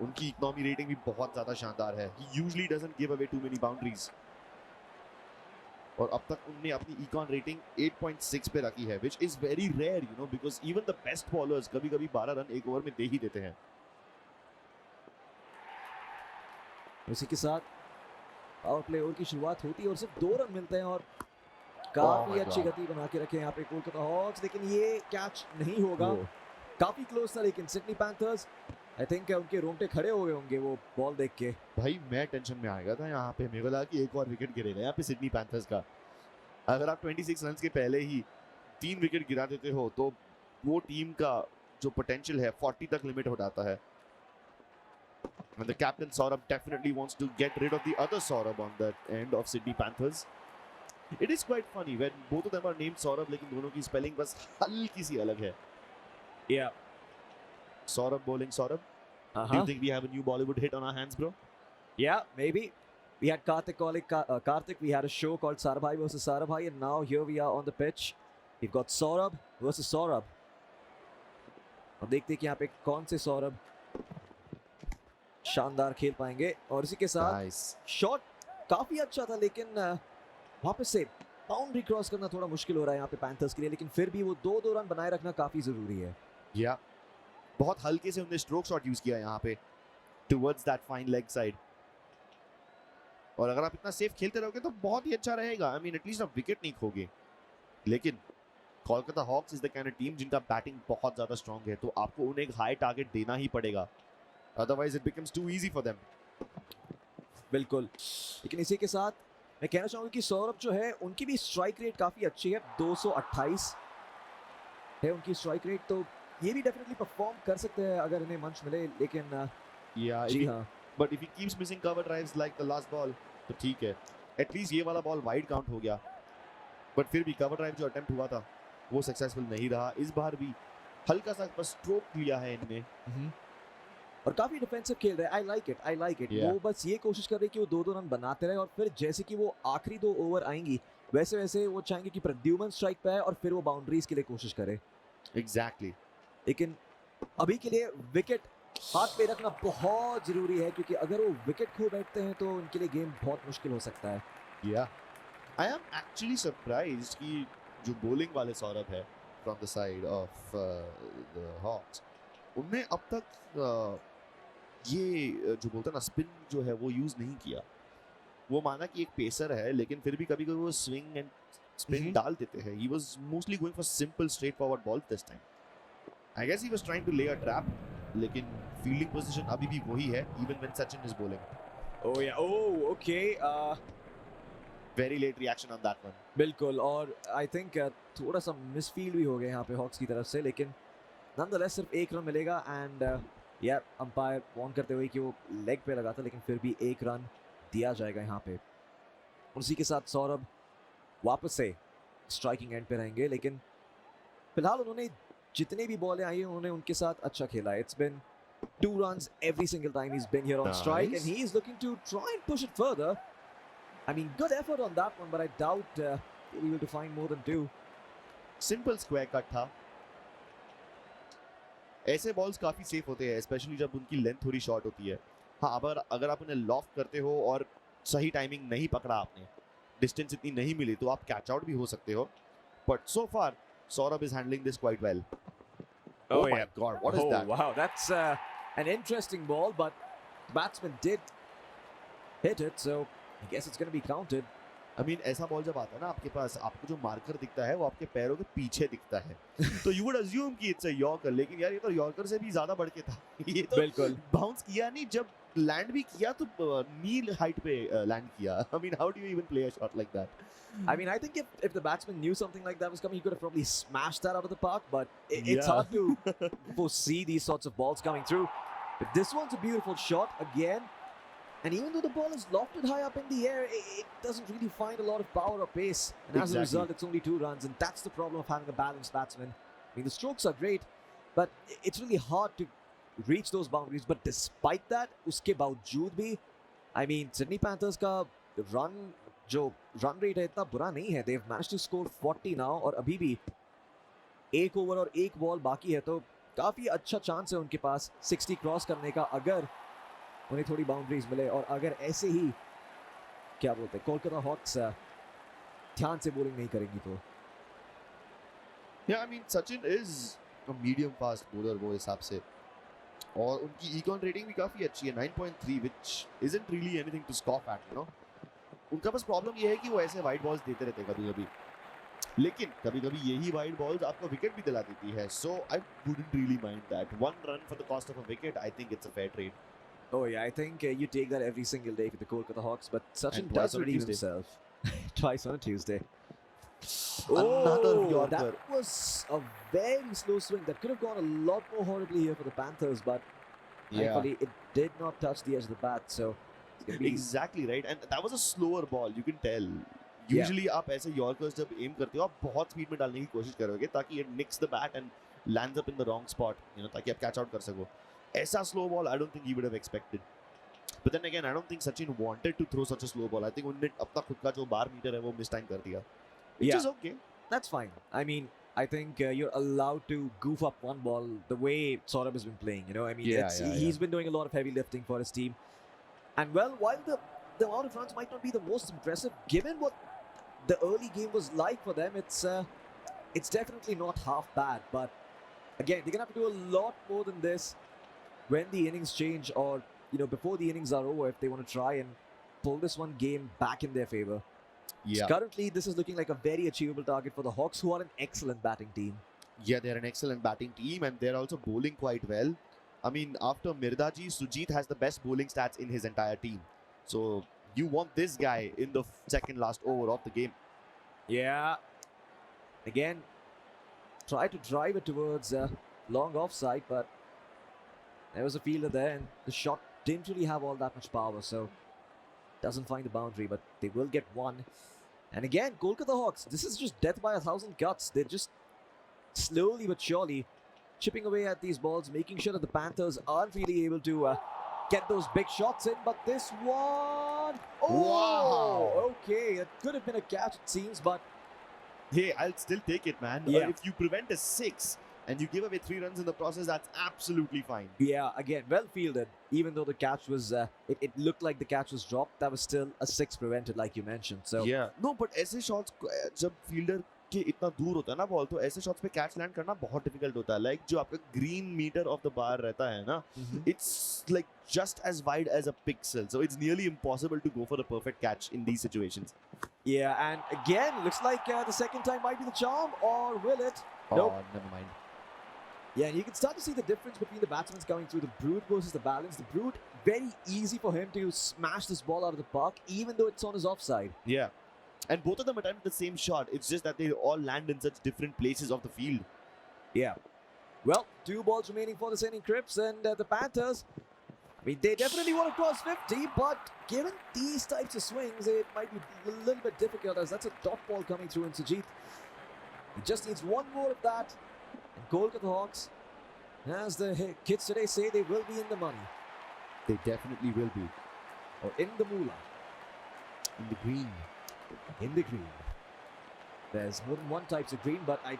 उनकी इकोनॉमी रेटिंग भी बहुत ज्यादा शानदार है. He usually doesn't give away too many boundaries. और अब तक उनने अपनी इकॉन रेटिंग 8.6 पे रखी है, which is very rare, you know, because even the best bowlers कभी-कभी 12 रन एक ओवर में दे ही देते हैं. इसी के साथ पावर प्ले ओवर की शुरुआत होती है और सिर्फ 2 रन मिलते हैं, और काफी अच्छी गति बना के रखे यहाँ पे कोलकाता हॉक्स, लेकिन ये कैच नहीं होगा. काफी क्लोज था, लेकिन सिडनी पैंथर्स आई थिंक उनके रोंगटे खड़े हो गए होंगे वो बॉल देख के. भाई मैं टेंशन में आ गया था यहाँ पे, मेरे को लगा कि एक और विकेट गिरेगा यहाँ पे सिडनी पैंथर्स का. अगर आप 26 रन के पहले ही 3 विकेट गिरा देते हो तो वो टीम का जो पोटेंशियल है 40 तक लिमिट हो जाता है. And the captain Saurabh definitely wants to get rid of the other Saurabh on that end of Sydney Panthers. It is quite funny when both of them are named Saurabh, लेकिन दोनों की spelling बस हल्की सी अलग है. Yeah. Saurabh bowling Saurabh. Do you think we have a new Bollywood hit on our hands, bro? Yeah, maybe. We had Karthik calling Karthik. We had a show called Sarabhai versus Sarabhai, and now here we are on the pitch. We've got Saurabh versus Saurabh. और देखते हैं कि यहाँ पे कौन से सौरभ शानदार खेल पाएंगे. और इसी के साथ शॉट काफी अच्छा था, लेकिन वापस से बाउंड्री क्रॉस करना थोड़ा मुश्किल हो रहा है यहाँ पे पैंथर्स के लिए, लेकिन फिर भी वो 2-2 रन बनाए रखना काफी जरूरी है. या बहुत हल्के से उन्होंने स्ट्रोक शॉट यूज किया यहाँ पे towards that fine leg side. और अगर आप इतना सेफ खेलते रहोगे तो बहुत ही अच्छा रहेगा. आई मीन एटलीस्ट आप विकेट नहीं खोगे. लेकिन Kolkata Hawks is the kind of team जिनका बैटिंग बहुत ज्यादा स्ट्रांग है, तो आपको उन्हें एक हाई टारगेट देना ही पड़ेगा, otherwise it becomes too easy for them. बिल्कुल. लेकिन इसी के साथ मैं कहना चाहूंगा कि सौरभ जो है उनकी भी स्ट्राइक रेट काफी अच्छी है, 228 है उनकी स्ट्राइक रेट, तो ये भी डेफिनेटली परफॉर्म कर सकते हैं अगर इन्हें मंच मिले. लेकिन जी हाँ, but if he keeps missing cover drives like the last ball तो ठीक है. एटलीस्ट ये वाला बॉल वाइड काउंट हो गया, बट फिर भी कवर ड्राइव जो अटेम्प्ट हुआ था वो सक्सेसफुल नहीं रहा. इस बार भी हल्का सा बस स्ट्रोक लिया है इनने, और काफी डिफेंसिव खेल रहे हैं. I like it. वो बस ये कोशिश कर रहे हैं कि वो 2-2 रन बनाते रहे, और फिर जैसे कि वो आखिरी 2 ओवर आएंगी वैसे वैसे वो चाहेंगे कि प्रद्युमन स्ट्राइक पे आए और फिर वो बाउंड्रीज के लिए कोशिश करे. एग्जैक्टली. लेकिन अभी के लिए विकेट हाथ पे रखना बहुत जरूरी है, क्योंकि अगर वो विकेट खो बैठते हैं तो उनके लिए गेम बहुत मुश्किल हो सकता है. आई एम एक्चुअली सरप्राइज्ड कि जो बॉलिंग वाले सौरभ है from the side of the Hawks, उनने अब तक ये जो बोलते हैं ना स्पिन जो है वो यूज नहीं किया. वो माना कि एक पेसर है, लेकिन फिर भी कभी कभी वो स्विंग एंड स्पिन डाल देते हैं. He was mostly going for simple straight forward ball this time. I guess he was trying to lay a trap, लेकिन फील्डिंग पोजीशन अभी भी वही है even when Sachin is bowling. Oh yeah, oh okay. Very late reaction on that one. बिल्कुल. और I think थोड़ा सा misfield भी हो गया यहाँ पे हॉक्स की तरफ से, लेकिन नॉनदलेस सिर्फ 1 रन मिलेगा. एंड या अंपायर वार्न करते हुए कि वो लेग पे लगा था, लेकिन फिर भी 1 रन दिया जाएगा यहाँ पे. उसी के साथ सौरभ वापस से स्ट्राइकिंग एंड पे रहेंगे, लेकिन फिलहाल उन्होंने जितने भी बॉलें आई हैं उन्होंने उनके साथ अच्छा खेला है. It's been 2 runs every single time he's been here on strike, and he is looking to try and push it further. I mean, good effort on that one, but I doubt he'll be able to find more than 2. Simple square cut था. ऐसे balls काफी safe होते हैं, specially जब उनकी length थोड़ी short होती है. हाँ, अगर आप उन्हें लॉफ्ट करते हो और सही टाइमिंग नहीं पकड़ा आपने, डिस्टेंस इतनी नहीं मिली, तो आप कैच आउट भी हो सकते हो. But so far Saurabh is handling this quite well. Oh my God, what is that? Wow, that's an interesting ball, but the batsman did hit it, so I guess it's going to be counted. I mean, ऐसा ball जब आता है ना आपके पास, आपको जो marker दिखता है वो आपके पैरों के पीछे दिखता है. तो you would assume कि it's a Yorker, लेकिन यार ये तो Yorker से भी ज़्यादा बढ़ के था. ये तो बिल्कुल बाउंस किया नहीं, जब लैंड भी किया तो नी हाइट पे लैंड किया. I mean, how do you even play a shot like that? I mean, I think if the batsman knew something like that was coming, he could have probably smashed that out of the park, but it's hard to foresee these sorts of balls coming through. But this one's a beautiful shot again. And even though the ball is lofted high up in the air, it doesn't really find a lot of power or pace. And as a result, it's only 2 runs. And that's the problem of having a balanced batsman. I mean, the strokes are great, but it's really hard to reach those boundaries. But despite that, uske bawajood bhi, I mean, Sydney Panthers ka run rate है इतना बुरा नहीं है. They've managed to score 40 now, और अभी भी 1 over और 1 ball बाकी है, तो काफी अच्छा चांस है उनके पास 60 क्रॉस करने का, अगर उन्हें थोड़ी बाउंड्रीज मिले. और अगर ऐसे ही क्या बोलते हैं कोलकाता हॉक्स ध्यान से बॉलिंग नहीं करेंगी तो. Yeah, I mean, Sachin is a medium fast bowler वो हिसाब से, और उनकी econ rating भी काफी अच्छी है 9.3, which isn't really anything to scoff at, you know. उनका बस प्रॉब्लम ये है कि वो ऐसे वाइड बॉल्स देते रहते हैं कभी-कभी, लेकिन कभी-कभी यही वाइड बॉल्स आपको विकेट भी दिला देती है. So I wouldn't really mind that. 1 run for the cost of a wicket, I think it's a fair trade. Oh yeah, I think you take that every single day for the Kolkata Hawks, but Sachin does redeem himself. Twice on a Tuesday. Another Yorker. That was a very slow swing. That could have gone a lot more horribly here for the Panthers, but thankfully it did not touch the edge of the bat. So it's gonna be exactly right, and that was a slower ball. You can tell. Usually आप ऐसे Yorkers जब aim करते हो, आप बहुत speed में डालने की कोशिश करोगे ताकि it nicks the bat and lands up in the wrong spot, you know, ताकि आप catch out कर सको. ऐसा slow ball I don't think he would have expected. But then again, I don't think Sachin wanted to throw such a slow ball. I think उन्होंने अपना खुद का जो बार मीटर है वो मिस टाइम कर दिया. Which is okay. That's fine. I mean, I think you're allowed to goof up one ball the way Saurabh has been playing. You know, I mean, he's been doing a lot of heavy lifting for his team. And well, while the amount of runs might not be the most impressive, given what the early game was like for them, it's definitely not half bad. But again, they're gonna have to do a lot more than this when the innings change, or you know, before the innings are over, if they want to try and pull this one game back in their favor. So currently this is looking like a very achievable target for the Hawks, who are an excellent batting team. Yeah, they're an excellent batting team, and they're also bowling quite well. I mean, after Mirdaji, Sujit has the best bowling stats in his entire team. So you want this guy in the second last over of the game. Yeah. Again, try to drive it towards long offside, but there was a fielder there, and the shot didn't really have all that much power, so doesn't find the boundary, but they will get one. And again, Kolkata Hawks, this is just death by 1,000 cuts. They're just slowly but surely chipping away at these balls, making sure that the Panthers aren't really able to get those big shots in. But this one, wow! Okay, it could have been a catch, it seems, but hey, I'll still take it, man. If you prevent a 6 and you give away 3 runs in the process, that's absolutely fine. Yeah, again, well fielded. Even though the catch was, it looked like the catch was dropped, that was still a 6 prevented, like you mentioned. So no, but ऐसे shots जब fielder के इतना दूर होता है ना ball, तो ऐसे shots पे catch land करना बहुत difficult होता है. Like जो आपका green meter of the bar रहता है ना, it's like just as wide as a pixel, so it's nearly impossible to go for a perfect catch in these situations. Yeah, and again, looks like the second time might be the charm, or will it? Nope. Never mind. Yeah, and you can start to see the difference between the batsmen coming through the Brute versus the Balance. The Brute, very easy for him to smash this ball out of the park, even though it's on his offside. Yeah. And both of them attempt the same shot. It's just that they all land in such different places of the field. Yeah. Well, 2 balls remaining for this inning, Crips, and the Panthers, I mean, they definitely want to cross 50, but given these types of swings, it might be a little bit difficult, as that's a dot ball coming through in Sujit. He just needs one more of that, and Kolkata Hawks, as the kids today say, they will be in the money. They definitely will be. Or in the moolah. In the green. In the green. There's more than one types of green, but I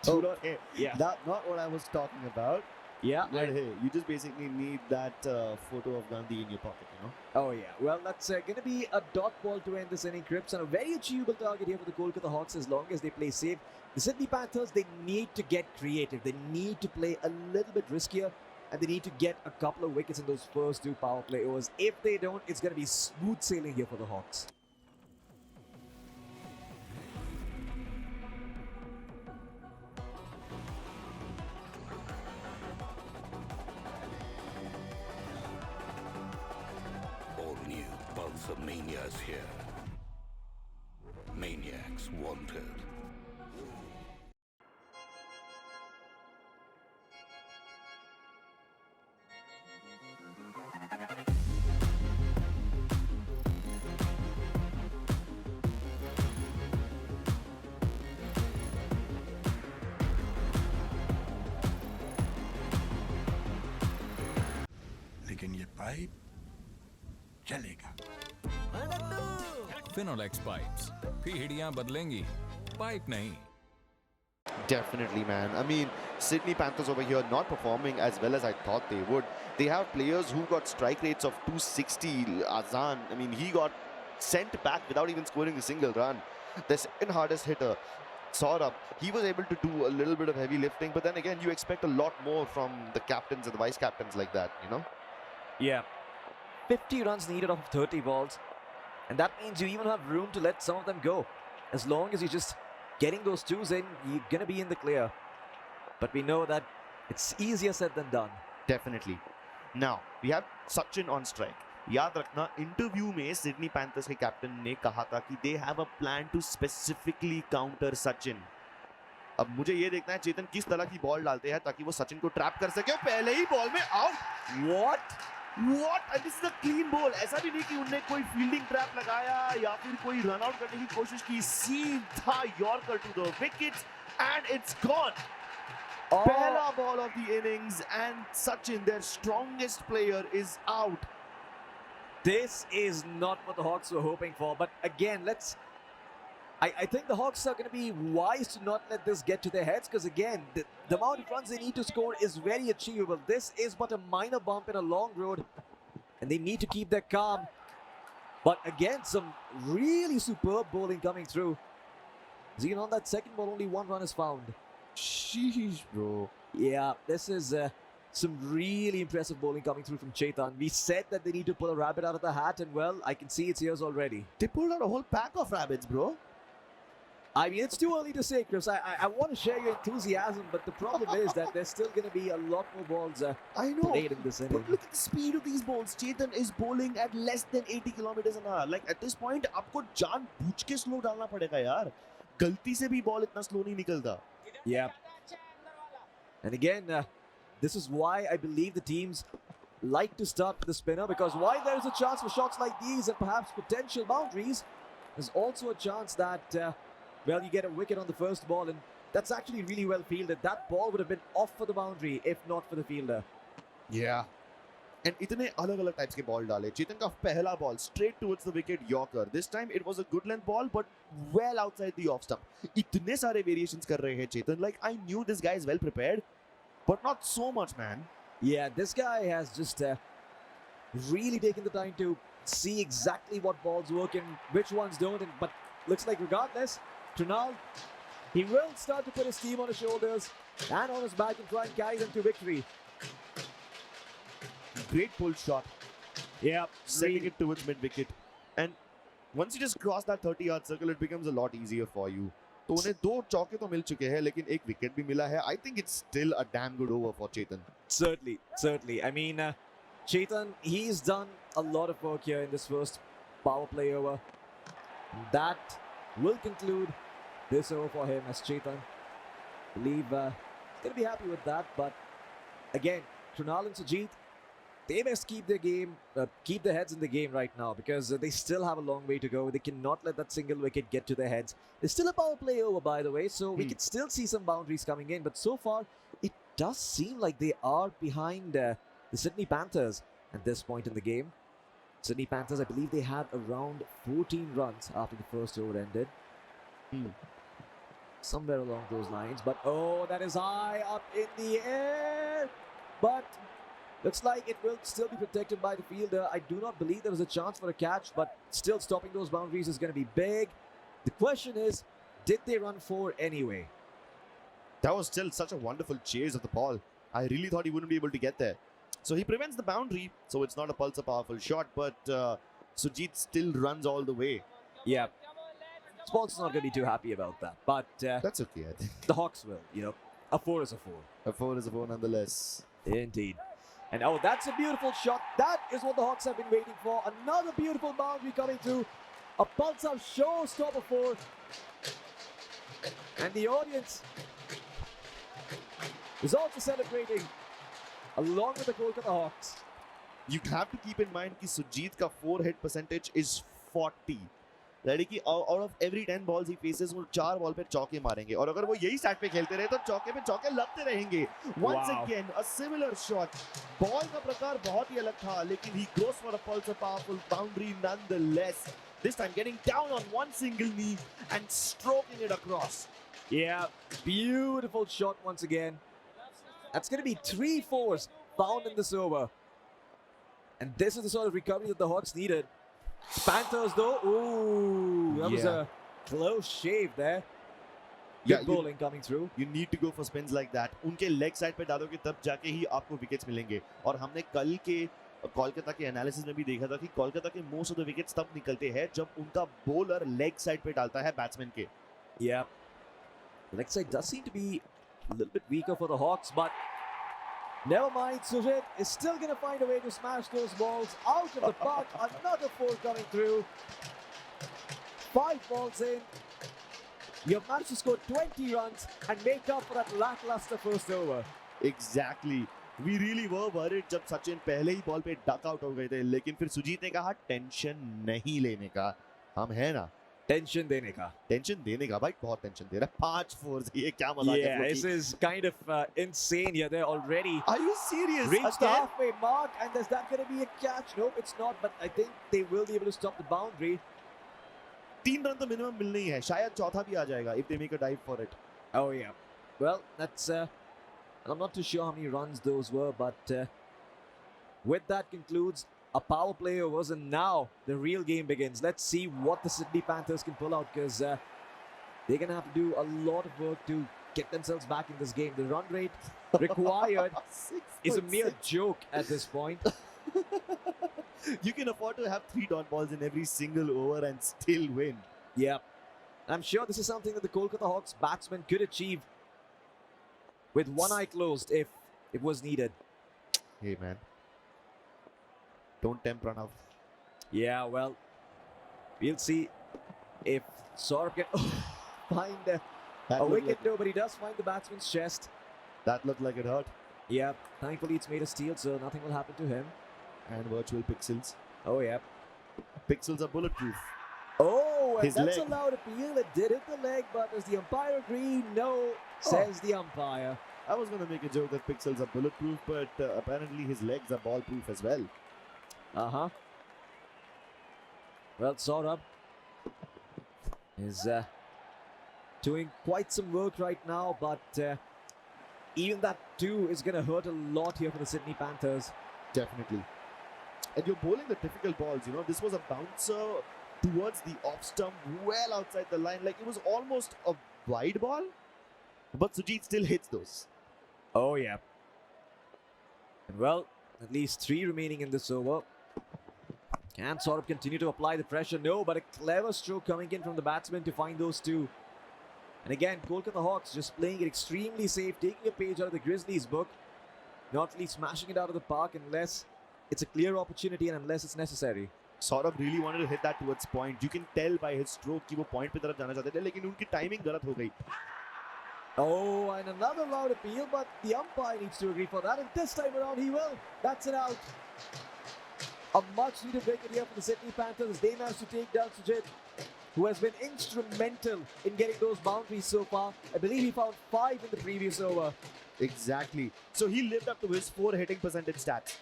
do not. Yeah. Not what I was talking about. Yeah. But hey, you just basically need that photo of Gandhi in your pocket, you know? Oh yeah. Well, that's going to be a dot ball to end this inning, Crips, and a very achievable target here for the Kolkata Hawks as long as they play safe. The Sydney Panthers, they need to get creative. They need to play a little bit riskier, and they need to get a couple of wickets in those first 2 power play overs. If they don't, it's going to be smooth sailing here for the Hawks. All new Pulsar Mania's here. Maniacs wanted. लेकिन ये pipe चलेगा. Finolex pipes. पीढ़ियां बदलेंगी, pipe नहीं. Definitely, man. I mean, Sydney Panthers over here not performing as well as I thought they would. They have players who got strike rates of 260. Azan, I mean, he got sent back without even scoring a single run. The second hardest hitter, Saurabh, he was able to do a little bit of heavy lifting, but then again, you expect a lot more from the captains and the vice captains like that, you know? Yeah. 50 runs needed off of 30 balls. And that means you even have room to let some of them go. As long as you're just getting those 2s in, you're going to be in the clear. But we know that it's easier said than done. Definitely. Now, we have Sachin on strike. याद रखना, interview में Sydney panthers के captain ने कहा था कि they have a plan to specifically counter Sachin. अब मुझे ये देखना है चेतन किस तरह की बॉल डालते हैं ताकि वो सचिन को ट्रैप कर सके. पहले ही बॉल में out. What? And this is a clean ball. ऐसा भी नहीं कि उनने कोई फील्डिंग ट्रैप लगाया या फिर कोई रन आउट करने की कोशिश की. सीधा yorker to the wickets and it's gone. पहला ball of the innings and Sachin, their strongest player, is out. This is not what the Hawks were hoping for. But again, I think the Hawks are going to be wise to not let this get to their heads, because again, the amount of runs they need to score is very achievable. This is but a minor bump in a long road, and they need to keep their calm. But again, some really superb bowling coming through. Even on that second ball, only 1 run is found. Sheesh, bro. Yeah, this is some really impressive bowling coming through from Chetan. We said that they need to pull a rabbit out of the hat, and well, I can see it's yours already. They pulled out a whole pack of rabbits, bro. I mean, it's too early to say, Chris. I want to share your enthusiasm, but the problem is that there's still going to be a lot more balls played in this inning. But look at the speed of these balls. Chetan is bowling at less than 80 kilometers an hour. Like, at this point, आपको जानबूझ के slow डालना पड़ेगा यार. गलती से भी ball इतना slow नहीं निकलता. Yeah. And again, this is why I believe the teams like to start with the spinner, because while there is a chance for shots like these and perhaps potential boundaries, there's also a chance that, well, you get a wicket on the first ball, and that's actually really well fielded. That ball would have been off for the boundary if not for the fielder. Yeah. And इतने अलग-अलग types के ball डाले. Chetan का पहला ball straight towards the wicket, Yorker. This time it was a good length ball, but well outside the off stump. इतने सारे variations कर रहे हैं Chetan. Like, I knew this guy is well prepared, but not so much, man. Yeah, this guy has just really taken the time to see exactly what balls work and which ones don't. But looks like regardless, Trunal, he will start to put his team on his shoulders and on his back and try and carry them to victory. Great pull shot. Yeah, sending it towards mid wicket. And once you just cross that 30-yard circle, it becomes a lot easier for you. तो उन्हें 2 चौके तो मिल चुके हैं, लेकिन 1 wicket भी मिला है. I think it's still a damn good over for Chetan. Certainly. I mean, Chetan, he's done a lot of work here in this first power play over. That will conclude this over for him, as Chetan, I believe, he's going to be happy with that. But again, Trunal and Sujit, they must keep their game, keep their heads in the game right now because they still have a long way to go. They cannot let that single wicket get to their heads. There's still a power play over, by the way, so we can still see some boundaries coming in. But so far, it does seem like they are behind the Sydney Panthers at this point in the game. Sydney Panthers, I believe they had around 14 runs after the first over ended. Somewhere along those lines. But oh, that is high up in the air. But looks like it will still be protected by the fielder. I do not believe there was a chance for a catch, but still stopping those boundaries is going to be big. The question is, did they run 4 anyway? That was still such a wonderful chase of the ball. I really thought he wouldn't be able to get there. So he prevents the boundary, so it's not a pulsar powerful shot, but Sujit still runs all the way. Yeah. Sports not going to be too happy about that, but that's okay, I think. The Hawks will, you know. A 4 is a 4. A 4 is a 4 nonetheless. Indeed. And oh, that's a beautiful shot. That is what the Hawks have been waiting for. Another beautiful boundary coming through. A pulsar showstopper 4. And the audience is also celebrating along with the Kolkata Hawks. You have to keep in mind that Sujit ka 4 hit percentage is 40. That is, out of every 10 balls he faces, वो 4 ball पे चौके मारेंगे. और अगर वो यही stat पे खेलते रहे तो चौके पे चौके लगते रहेंगे. Once again, a similar shot. Ball का प्रकार बहुत ही अलग था, लेकिन he goes for a pulsar powerful boundary nonetheless. This time getting down on one single knee and stroking it across. Yeah, beautiful shot once again. That's going to be 3 fours found in this over. And this is the sort of recovery that the Hawks needed. Panthers though, ooh, that was a close shave there. Good bowling coming through. You need to go for spins like that. उनके leg side पे डालोगे तब जाके ही आपको wickets मिलेंगे. और हमने कल के कोलकाता के एनालिसिस में भी देखा था कि कोलकाता के most of the wickets तब निकलते हैं जब उनका bowler leg side पे डालता है batsman के. Yeah, the leg side does seem to be a little bit weaker for the Hawks, but never mind. Sujit is still going to find a way to smash those balls out of the park. Another 4 coming through. 5 balls in. You have managed to score 20 runs and make up for that lackluster first over. Exactly. We really were worried जब सचिन पहले ही ball पे duck out हो गए थे, लेकिन फिर सुजीत ने कहा टेंशन नहीं लेने का, हम हैं ना. टेंशन देने का. टेंशन देने का भाई, बहुत टेंशन दे रहा है. 5 fours, ये क्या मजाक है. Yeah, this is kind of insane here. They're already. Are you serious? Reached the halfway mark, and is that going to be a catch? Nope, it's not. But I think they will be able to stop the boundary. 3 run तो minimum मिलना ही है. शायद चौथा भी आ जाएगा if they make a dive for it. Oh yeah. Well, that's. I'm not too sure how many runs those were, but with that concludes a power play overs, and now the real game begins. Let's see what the Sydney Panthers can pull out, because they're going to have to do a lot of work to get themselves back in this game. The run rate required is a mere joke at this point. You can afford to have 3 dot balls in every single over and still win. Yeah. I'm sure this is something that the Kolkata Hawks batsmen could achieve with one eye closed if it was needed. Hey man, don't tempt Pranav. Yeah, well, we'll see if Saurabh can find a wicket. No, but he does find the batsman's chest. That looked like it hurt. Yeah, thankfully it's made of steel, so nothing will happen to him. And virtual pixels. Oh yeah. Pixels are bulletproof. Oh, and His that's leg. allowed appeal. It did hit the leg, but does the umpire agree? No, says the umpire. I was going to make a joke that pixels are bulletproof, but apparently his legs are ball-proof as well. Uh-huh. Well, Saurabh is doing quite some work right now, but even that too is going to hurt a lot here for the Sydney Panthers. Definitely. And you're bowling the difficult balls, you know. This was a bouncer towards the off stump, well outside the line. Like, it was almost a wide ball, but Sujit still hits those. Oh, yeah. And well, at least 3 remaining in this over. Can Saurabh continue to apply the pressure? No, but a clever stroke coming in from the batsman to find those 2. And again, Kolkata Hawks just playing it extremely safe, taking a page out of the Grizzlies book. Not really smashing it out of the park unless it's a clear opportunity and unless it's necessary. Saurabh really wanted to hit that towards point. You can tell by his stroke कि वो point पे तरफ जाना चाहते थे, लेकिन उनकी timing गलत हो गई. Oh, and another loud appeal, but the umpire needs to agree for that, and this time around he will. That's an out. A much-needed wicket here for the Sydney Panthers. They managed to take down Sujit, who has been instrumental in getting those boundaries so far. I believe he found 5 in the previous over. Exactly. So he lived up to his 4 hitting percentage stats.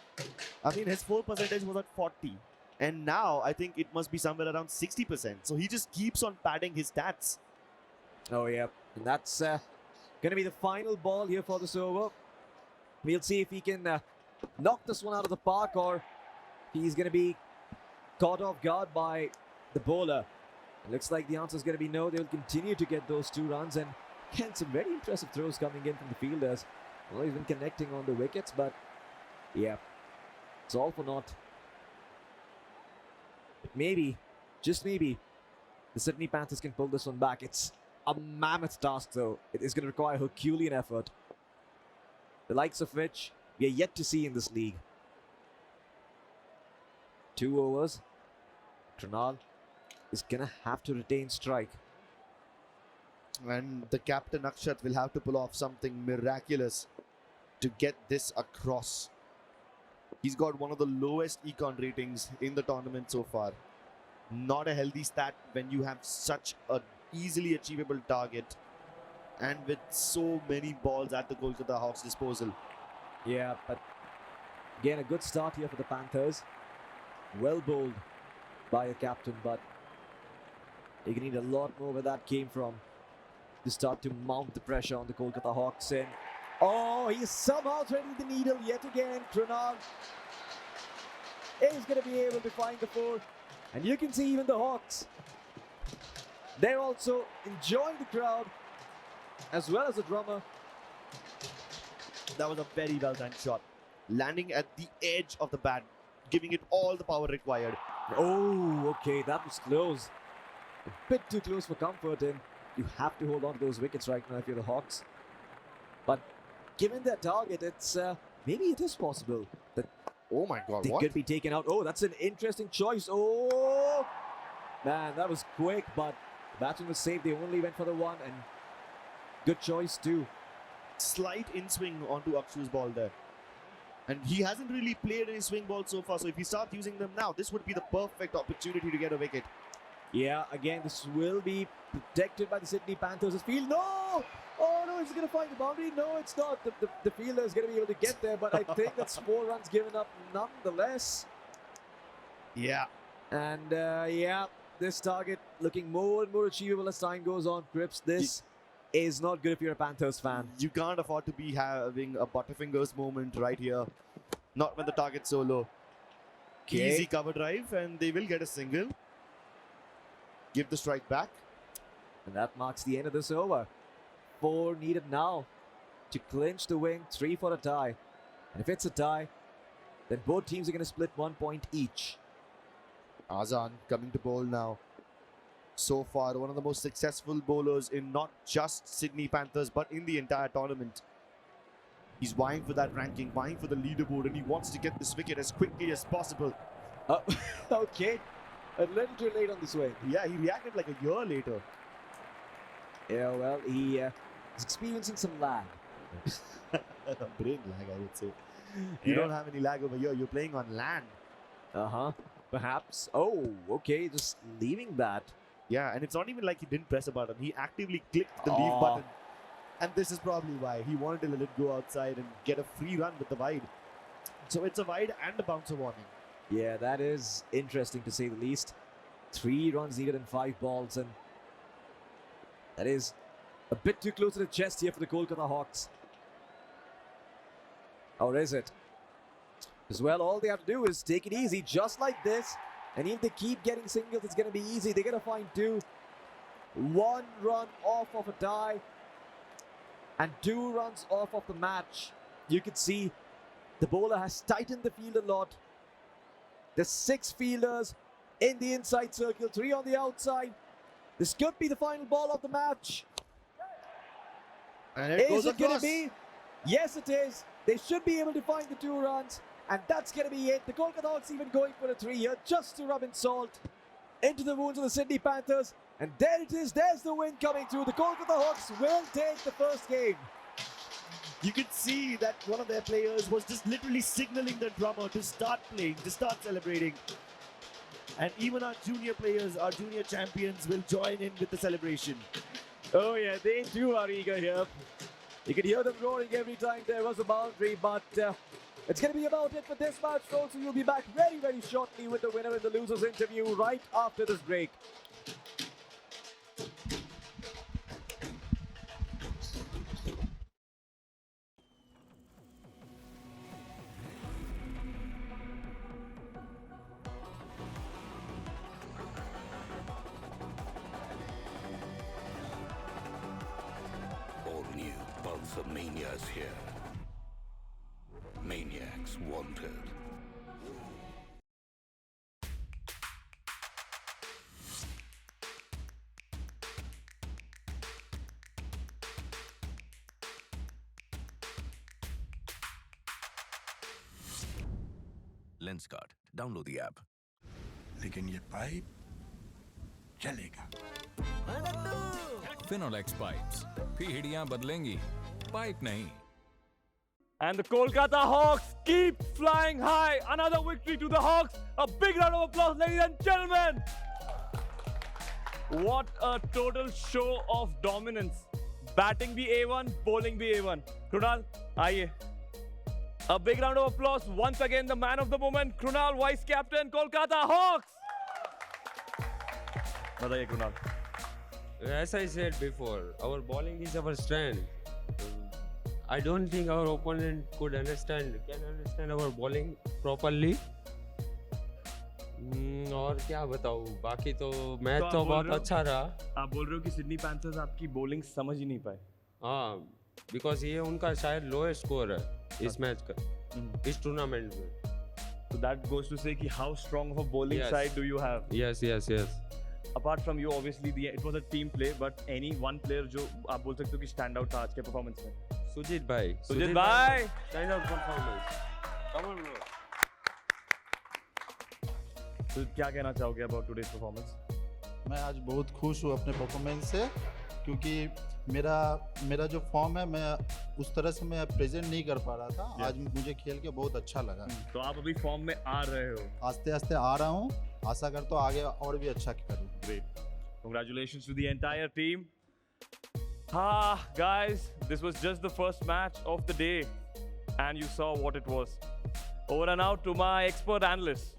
I mean, his 4 percentage was at 40. And now I think it must be somewhere around 60%. So he just keeps on padding his stats. Oh, yeah. And that's going to be the final ball here for this over. We'll see if he can knock this one out of the park, or he's going to be caught off guard by the bowler. It looks like the answer is going to be no. They'll continue to get those 2 runs, and again, some very impressive throws coming in from the fielders. Well, he's been connecting on the wickets, but yeah, it's all for naught. But maybe, just maybe, the Sydney Panthers can pull this one back. It's a mammoth task, though. It is going to require Herculean effort, the likes of which we are yet to see in this league. 2 overs. Krunal is going to have to retain strike. And the captain Akshat will have to pull off something miraculous to get this across. He's got one of the lowest econ ratings in the tournament so far. Not a healthy stat when you have such a easily achievable target and with so many balls at the Kolkata Hawks' disposal. Yeah, but again, a good start here for the Panthers. Well bowled by a captain, but you need a lot more where that came from to start to mount the pressure on the Kolkata Hawks. And oh, he's somehow threading the needle yet again. Krunal is going to be able to find the 4. And you can see even the Hawks, they're also enjoying the crowd as well as the drummer. That was a very well done shot. Landing at the edge of the bat, giving it all the power required. Oh, okay, that was close. A bit too close for comfort, and you have to hold on to those wickets right now if you're the Hawks. But given their target, it's maybe it is possible that oh my god, they could be taken out. Oh, that's an interesting choice. Oh, man, that was quick, but the batsman was safe. They only went for the 1, and good choice too. Slight in-swing onto Akshu's ball there. And he hasn't really played any swing balls so far, so if he starts using them now, this would be the perfect opportunity to get a wicket. Yeah, again, this will be protected by the Sydney Panthers' field. No! Oh no, is he going to find the boundary? No, it's not. The fielder is going to be able to get there, but I think that's 4 runs given up nonetheless. Yeah. And yeah, this target looking more and more achievable as time goes on. Crips, this is not good if you're a Panthers fan. You can't afford to be having a Butterfingers moment right here. Not when the target's so low. Okay. Easy cover drive, and they will get a single. Give the strike back. And that marks the end of this over. 4 needed now to clinch the win, 3 for a tie. And if it's a tie, then both teams are going to split 1 point each. Azan coming to bowl now. So far, one of the most successful bowlers in not just Sydney Panthers, but in the entire tournament. He's vying for that ranking, vying for the leaderboard, and he wants to get this wicket as quickly as possible. Okay. A little too late on the swing. Yeah, he reacted like a year later. Yeah, well, he is experiencing some lag. Brain lag, I would say. You don't have any lag over here. You're playing on land. Perhaps. Oh, okay. Just leaving that. Yeah, and it's not even like he didn't press a button. He actively clicked the leave button. And this is probably why. He wanted to let it go outside and get a free run with the wide. So it's a wide and a bouncer warning. Yeah, that is interesting to say the least. 3 runs needed in 5 balls, and that is a bit too close to the chest here for the Kolkata Hawks. Or is it? As well, all they have to do is take it easy, just like this. And if they keep getting singles, it's going to be easy. They're going to find 2. 1 run off of a tie. And 2 runs off of the match. You can see the bowler has tightened the field a lot. There's 6 fielders in the inside circle, 3 on the outside. This could be the final ball of the match. And is it going to be? Yes, it is. They should be able to find the 2 runs. And that's going to be it. The Kolkata Hawks even going for a 3 here just to rub in salt into the wounds of the Sydney Panthers. And there it is, there's the win coming through. The Kolkata Hawks will take the first game. You could see that one of their players was just literally signaling the drummer to start playing, to start celebrating. And even our junior players, our junior champions will join in with the celebration. Oh yeah, they too are eager here. You can hear them roaring every time there was a boundary, but it's going to be about it for this match, folks. So you'll be back very, very shortly with the winner and the losers interview right after this break. All new Pulsar Mania's here. Maniacs wanted. Lenskart. Download the app. लेकिन ये pipe चलेगा. Finolex pipes. पीढ़ियां बदलेंगी, pipe नहीं. And the Kolkata Hawks keep flying high. Another victory to the Hawks. A big round of applause, ladies and gentlemen. What a total show of dominance. Batting भी A1, bowling भी A1. Krunal, आइए. A big round of applause. Once again, the man of the moment, Krunal, vice captain, Kolkata Hawks. बताइए Krunal. As I said before, our bowling is our strength. I don't think our opponent can understand our bowling properly. और क्या बताऊँ, बाकी तो match तो बहुत अच्छा रहा. आप बोल रहे हो कि सिडनी पैंथर्स आपकी bowling समझ ही नहीं पाए. हाँ, because ये उनका शायद lowest score है इस मैच का, इस टूर्नामेंट में. So that goes to say कि how strong of a bowling side do you have? Yes. Apart from you, obviously it was a team play, but any one player जो आप बोल सकते हो कि stand out था आज के performance में? सुजीत भाई. stand out performance. Come on bro. तो क्या कहना चाहोगे about today's performance? मैं आज बहुत खुश हूँ अपने परफॉर्मेंस से, क्योंकि मेरा जो फॉर्म है मैं उस तरह से मैं प्रेजेंट नहीं कर पा रहा था. आज मुझे खेल के बहुत अच्छा लगा. तो आप अभी फॉर्म में आ रहे हो? आस्ते आस्ते आ रहा हूँ. आशा करता हूँ आगे और भी अच्छा करूँ. Great. Congratulations to the entire team. Guys, this was just the first match of the day, and you saw what it was. Over and out to my expert analysts.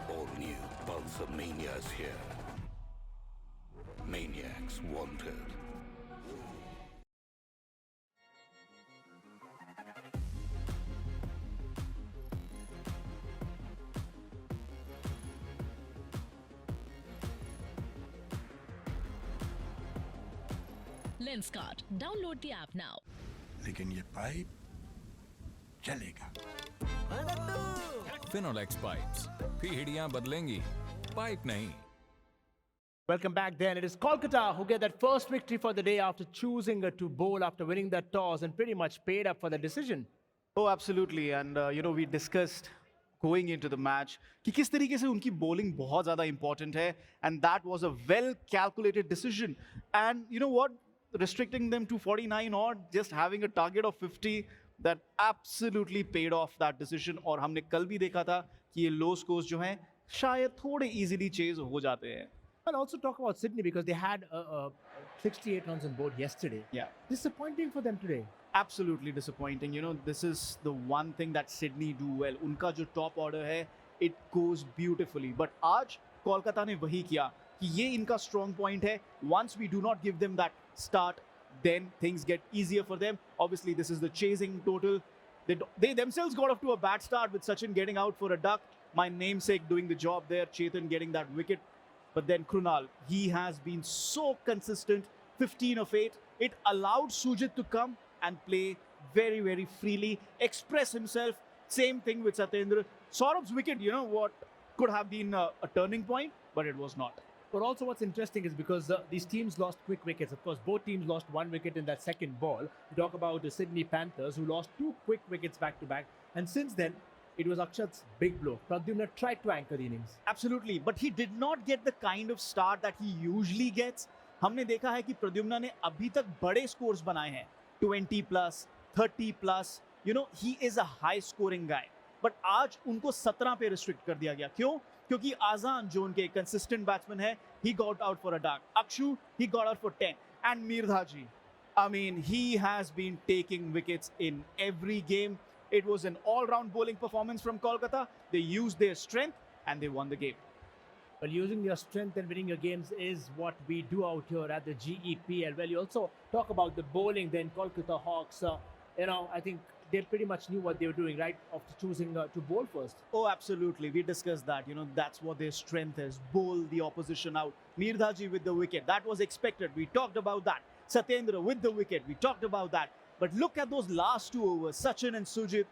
All new Pulsar Mania's here. Maniacs wanted. Lenskart. Download the app now. लेकिन ये pipe चलेगा. Finolex pipes. पीढ़ियां बदलेंगी, pipe नहीं. Welcome back then. It is Kolkata who get that first victory for the day after choosing to bowl after winning that toss and pretty much paid up for the decision. Oh, absolutely. And, we discussed going into the match कि किस तरीके से उनकी bowling बहुत ज़्यादा important है. And that was a well-calculated decision. And you know what? Restricting them to 49 odd, just having a target of 50, that absolutely paid off that decision. और हमने कल भी देखा था कि ये low scores जो हैं शायद थोड़े easily chase हो जाते हैं. And also talk about Sydney because they had 68 runs on board yesterday. Yeah. Disappointing for them today. Absolutely disappointing. This is the one thing that Sydney do well. उनका जो top order है, it goes beautifully. But आज कोलकाता ने वही किया कि ये इनका strong point है. Once we do not give them that start, then things get easier for them. Obviously, this is the chasing total. They themselves got off to a bad start with Sachin getting out for a duck. My namesake doing the job there, Chetan getting that wicket. But then Krunal, he has been so consistent, 15 of 8. It allowed Sujit to come and play very, very freely, express himself. Same thing with Satyendra. Saurabh's wicket, what could have been a turning point, but it was not. But also what's interesting is because these teams lost quick wickets. Of course, both teams lost 1 wicket in that second ball. You talk about the Sydney Panthers, who lost 2 quick wickets back to back. And since then, it was Akshat's big blow. Pradyumna tried to anchor the innings. Absolutely, but he did not get the kind of start that he usually gets. हमने देखा है कि प्रद्युम्ना ने अभी तक बड़े scores बनाए हैं, 20 plus, 30 plus. You know, he is a high scoring guy. But आज उनको 17 पे restrict कर दिया गया. क्यों? क्योंकि आजान जो उनके consistent batsman है, he got out for a duck. Akshu, he got out for 10. And Mirdhaji, I mean, he has been taking wickets in every game. It was an all-round bowling performance from Kolkata. They used their strength and they won the game. Well, using your strength and winning your games is what we do out here at the GEPL. Well, you also talk about the bowling then, Kolkata Hawks. I think they pretty much knew what they were doing, right? After choosing to bowl first. Oh, absolutely. We discussed that. That's what their strength is. Bowl the opposition out. Mirdhaji with the wicket. That was expected. We talked about that. Satyendra with the wicket. We talked about that. But look at those last 2 overs. Sachin and Sujit.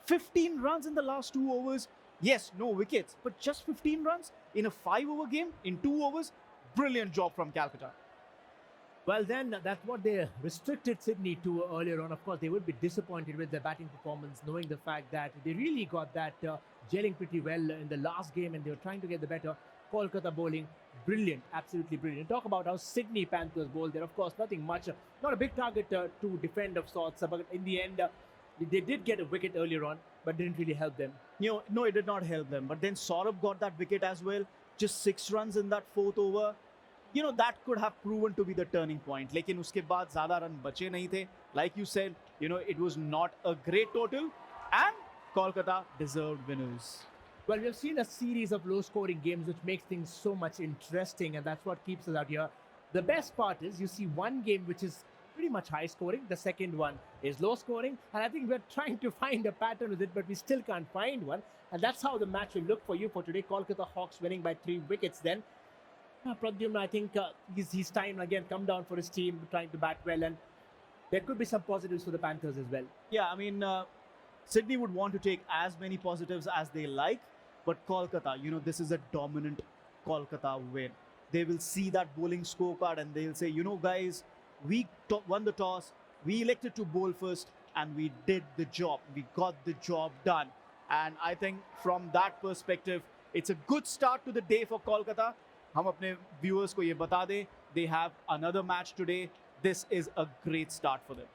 15 runs in the last 2 overs. Yes, no wickets, but just 15 runs in a 5-over game in 2 overs. Brilliant job from Calcutta. Well, then, that's what they restricted Sydney to earlier on. Of course, they would be disappointed with their batting performance, knowing the fact that they really got that gelling pretty well in the last game, and they were trying to get the better. Kolkata bowling, brilliant, absolutely brilliant. Talk about how Sydney Panthers bowled there. Of course, nothing much, not a big target to defend of sorts, but in the end, they did get a wicket earlier on, but didn't really help them. No, it did not help them. But then Saurabh got that wicket as well. Just 6 runs in that 4th over. That could have proven to be the turning point. लेकिन उसके बाद ज़्यादा run बचे नहीं थे. Like you said, it was not a great total. And Kolkata deserved winners. Well, we've seen a series of low-scoring games, which makes things so much interesting, and that's what keeps us out here. The best part is you see one game which is pretty much high-scoring. The second one is low-scoring, and I think we're trying to find a pattern with it, but we still can't find one. And that's how the match will look for you for today. Kolkata Hawks winning by 3 wickets then. Pradyumna, I think his time again come down for his team, trying to bat well, and there could be some positives for the Panthers as well. Yeah, I mean, Sydney would want to take as many positives as they like, but Kolkata, this is a dominant Kolkata win. They will see that bowling scorecard and they'll say, guys, we won the toss, we elected to bowl first, and we did the job. We got the job done. And I think from that perspective, it's a good start to the day for Kolkata. हम अपने viewers को ये बता दें, they have another match today. This is a great start for them.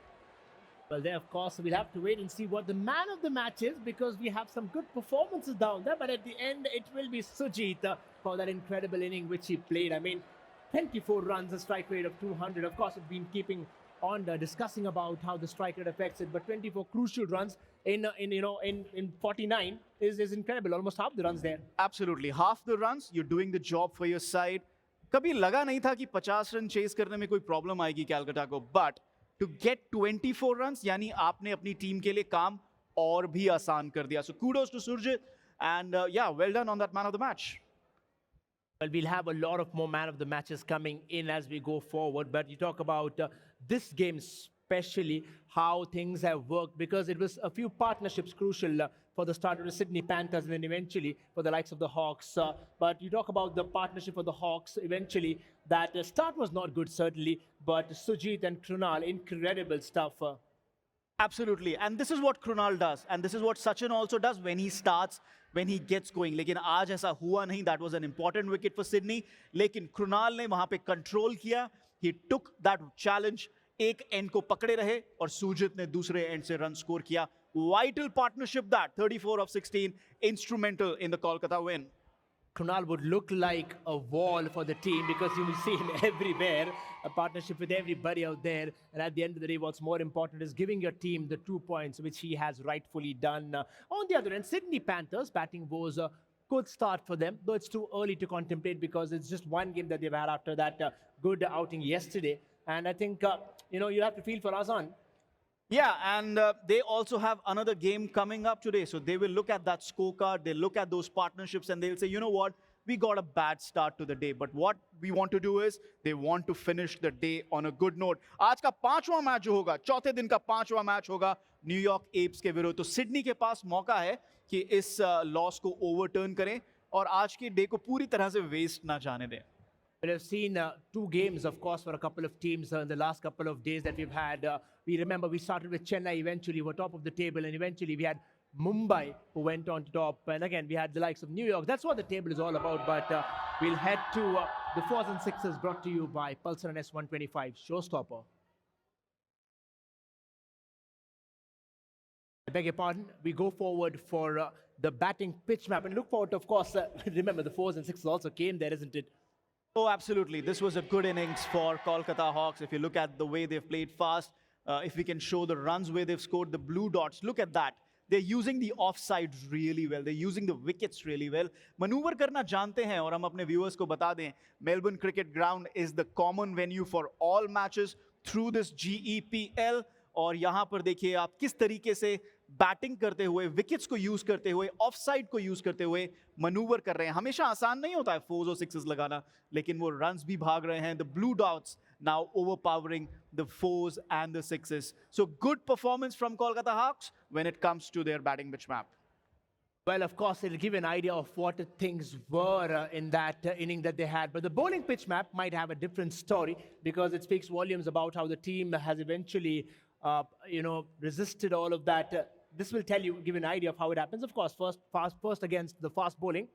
Well, there, of course, we'll have to wait and see what the man of the match is, because we have some good performances down there. But at the end, it will be Sujit for that incredible inning which he played. I mean, 24 runs, a strike rate of 200. Of course, we've been keeping on discussing about how the strike rate affects it, but 24 crucial runs in 49 is incredible. Almost half the runs there. Absolutely, half the runs. You're doing the job for your side. कभी लगा नहीं था कि 50 run chase करने में कोई problem आएगी कैलकाटा को, but to get 24 runs, यानी आपने अपनी टीम के लिए काम और भी आसान कर दिया. So kudos to Surjit, and well done on that man of the match. Well, we'll have a lot of more man of the matches coming in as we go forward. But you talk about this game, especially how things have worked, because it was a few partnerships crucial for the start of the Sydney Panthers and then eventually for the likes of the Hawks. But you talk about the partnership for the Hawks, eventually that start was not good, certainly, but Sujit and Krunal, incredible stuff. Absolutely, and this is what Krunal does, and this is what Sachin also does when he starts, when he gets going. लेकिन आज ऐसा हुआ नहीं. That was an important wicket for Sydney. लेकिन Krunal ने वहाँ पे control किया. He took that challenge. एक end को पकड़े रहे और सुजीत ने दूसरे end से run score किया. Vital partnership that 34 of 16, instrumental in the Kolkata win. Krunal would look like a wall for the team because you will see him everywhere, a partnership with everybody out there. And at the end of the day, what's more important is giving your team the 2 points, which he has rightfully done. On the other end, Sydney Panthers batting was a good start for them, though it's too early to contemplate because it's just one game that they've had after that good outing yesterday. And I think, you have to feel for Azan. Yeah, and they also have another game coming up today. So they will look at that scorecard, they'll look at those partnerships, and they'll say, you know what, we got a bad start to the day. But what we want to do is, they want to finish the day on a good note. आज का 5वां match जो होगा, चौथे दिन का 5वां match होगा न्यूयॉर्क एप्स के विरुद्ध. तो सिडनी के पास मौका है कि इस लॉस को ओवरटर्न करें और आज के डे को पूरी तरह से वेस्ट ना जाने दें. We have seen two games, of course, for a couple of teams in the last couple of days that we've had. We remember we started with Chennai eventually, were top of the table, and eventually we had Mumbai who went on top. And again, we had the likes of New York. That's what the table is all about. But we'll head to the 4s and 6s brought to you by Pulsar and S125 Showstopper. I beg your pardon. We go forward for the batting pitch map and look forward, of course, remember the 4s and 6s also came there, isn't it? Oh, absolutely. This was a good innings for Kolkata Hawks. If you look at the way they've played fast, if we can show the runs where they've scored, the blue dots, look at that. They're using the offsides really well. They're using the wickets really well. Maneuver करना जानते हैं और हम अपने viewers को बता दें, Melbourne Cricket Ground is the common venue for all matches through this GEPL. और यहाँ पर देखिए आप किस तरीके से बैटिंग करते हुए, विकेट्स को यूज करते हुए, ऑफसाइड को यूज करते हुए मनूवर कर रहे हैं. हमेशा आसान नहीं होता है 4s और 6s लगाना, लेकिन वो रन्स भी भाग रहे हैं. The blue dots now overpowering the 4s and the 6s. So good performance from Kolkata Hawks when it comes to their batting pitch map. Well, of course, it'll give an idea of what things were in that inning that they had. But the bowling pitch map might have a different story because it speaks volumes about how the team has eventually resisted all of that. This will give an idea of how it happens. Of course, first against the fast bowling.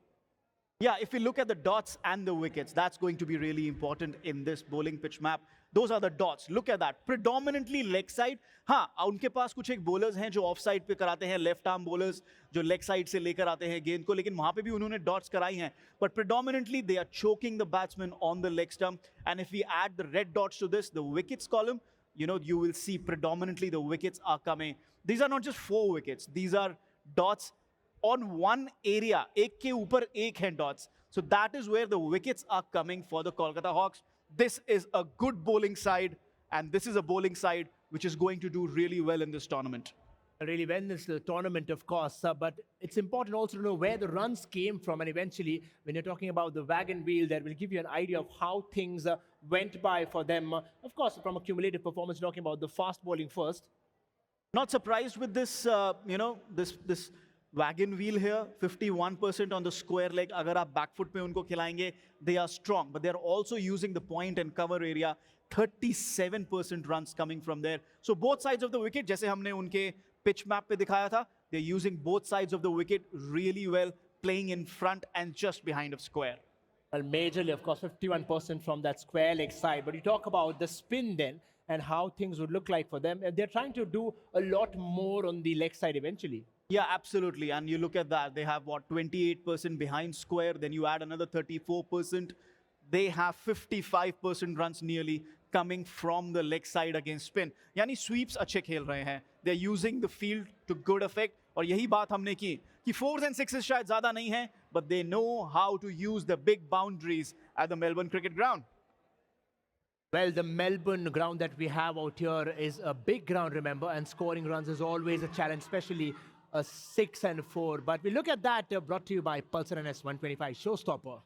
Yeah, if we look at the dots and the wickets, that's going to be really important in this bowling pitch map. Those are the dots. Look at that. Predominantly leg side. हाँ, उनके पास कुछ एक bowlers हैं जो off side पे कराते हैं, left arm bowlers जो leg side से लेकर आते हैं गेंद को, लेकिन वहाँ पे भी उन्होंने dots कराई हैं. But predominantly they are choking the batsman on the leg stump. And if we add the red dots to this, the wickets column, you will see predominantly the wickets are coming. These are not just 4 wickets. These are dots on one area. एक के ऊपर एक हैं dots. So that is where the wickets are coming for the Kolkata Hawks. This is a good bowling side, and this is a bowling side which is going to do really well in this tournament. Really well in this tournament, of course, but it's important also to know where the runs came from, and eventually, when you're talking about the wagon wheel, that will give you an idea of how things went by for them. Of course, from a cumulative performance, talking about the fast bowling first. Not surprised with this, this wagon wheel here. 51% on the square leg. अगर आप back foot पे उनको खिलाएंगे, they are strong, but they're also using the point and cover area. 37% runs coming from there. So both sides of the wicket, जैसे हमने उनके pitch map पे दिखाया था, they're using both sides of the wicket really well, playing in front and just behind of square. Well, majorly, of course, 51% from that square leg side. But you talk about the spin then, and how things would look like for them. And they're trying to do a lot more on the leg side eventually. Yeah, absolutely. And you look at that, they have 28% behind square, then you add another 34%. They have 55% runs nearly coming from the leg side against spin. यानी sweeps अच्छे खेल रहे हैं. They're using the field to good effect. और यही बात हमने की कि 4s and 6s शायद ज़्यादा नहीं हैं, but they know how to use the big boundaries at the Melbourne Cricket Ground. Well, the Melbourne ground that we have out here is a big ground, remember, and scoring runs is always a challenge, especially a 6 and 4. But we look at that, brought to you by Pulsar and S125 Showstopper.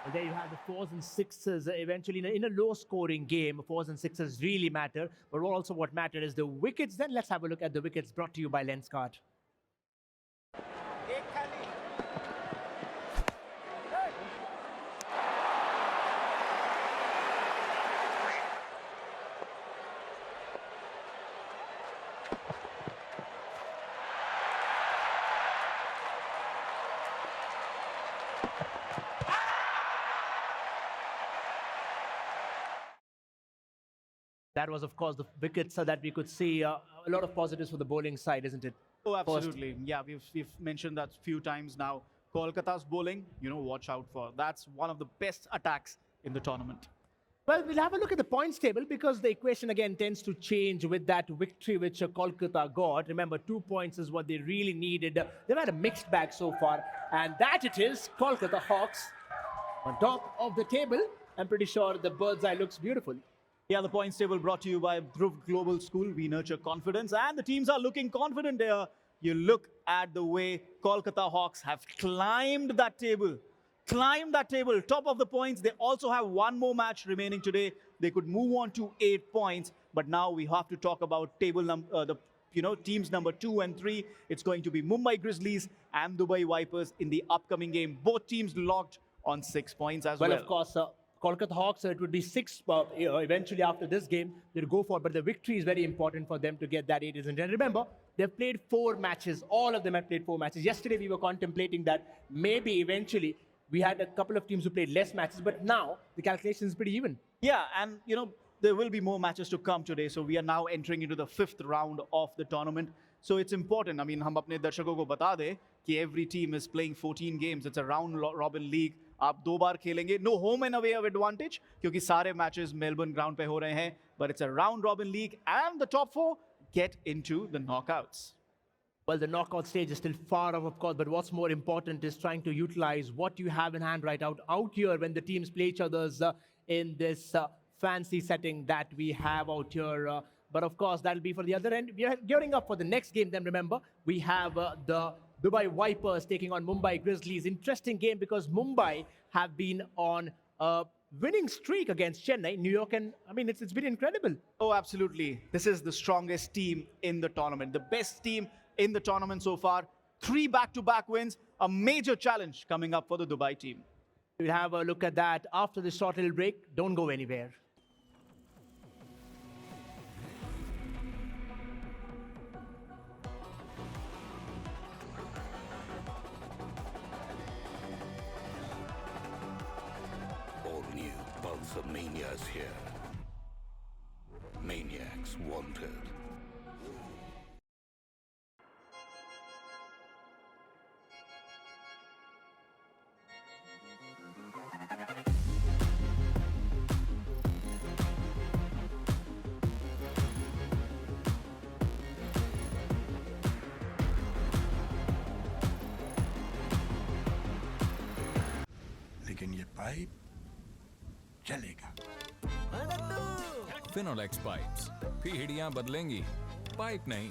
And there you have the 4s and 6s eventually in a low-scoring game. 4s and 6s really matter, but also what matters is the wickets. Then let's have a look at the wickets brought to you by lenskart. That was, of course, the wickets that we could see. A lot of positives for the bowling side, isn't it? Oh, absolutely. Yeah, we've mentioned that a few times now. Kolkata's bowling, watch out for. That's one of the best attacks in the tournament. Well, we'll have a look at the points table because the equation again tends to change with that victory which Kolkata got. Remember, 2 points is what they really needed. They've had a mixed bag so far, and that it is. Kolkata Hawks on top of the table. I'm pretty sure the bird's eye looks beautiful. Yeah, the points table brought to you by dhruvglobalschool. We nurture confidence, and the teams are looking confident there. You look at the way Kolkata Hawks have climbed that table. Top of the points. They also have one more match remaining today. They could move on to 8 points, but now we have to talk about teams number 2 and 3. It's going to be Mumbai Grizzlies and Dubai Vipers in the upcoming game. Both teams locked on 6 points as well. Well, of course, Kolkata Hawks, it would be 6 eventually after this game they'll go for, but the victory is very important for them to get that 8, isn't it? And remember, they've played 4 matches. All of them have played 4 matches. Yesterday we were contemplating that maybe eventually we had a couple of teams who played less matches, but now the calculation is pretty even. Yeah, and there will be more matches to come today. So we are now entering into the 5th round of the tournament. So it's important. I mean, हम अपने दर्शकों को बता दें कि every team is playing 14 games. It's a round-robin league. आप 2 बार खेलेंगे. No home and away of advantage क्योंकि सारे matches Melbourne ground पे हो रहे हैं. But it's a round-robin league, and the top 4 get into the knockouts. Well, the knockout stage is still far off, of course, but what's more important is trying to utilize what you have in hand right out here when the teams play each other's in this fancy setting that we have out here. But of course, that'll be for the other end. We are gearing up for the next game. Then remember, we have the Dubai Vipers taking on Mumbai Grizzlies. Interesting game because Mumbai have been on a winning streak against Chennai, New York, and I mean, it's been incredible. Oh, absolutely. This is the strongest team in the tournament, the best team in the tournament so far. 3 back-to-back wins, a major challenge coming up for the Dubai team. We'll have a look at that after the short little break. Don't go anywhere. All new Pulsar Mania's here. Maniacs wanted. लेकिन ये pipe चलेगा. Finolex pipes, पीढ़ियां बदलेंगी, pipe नहीं.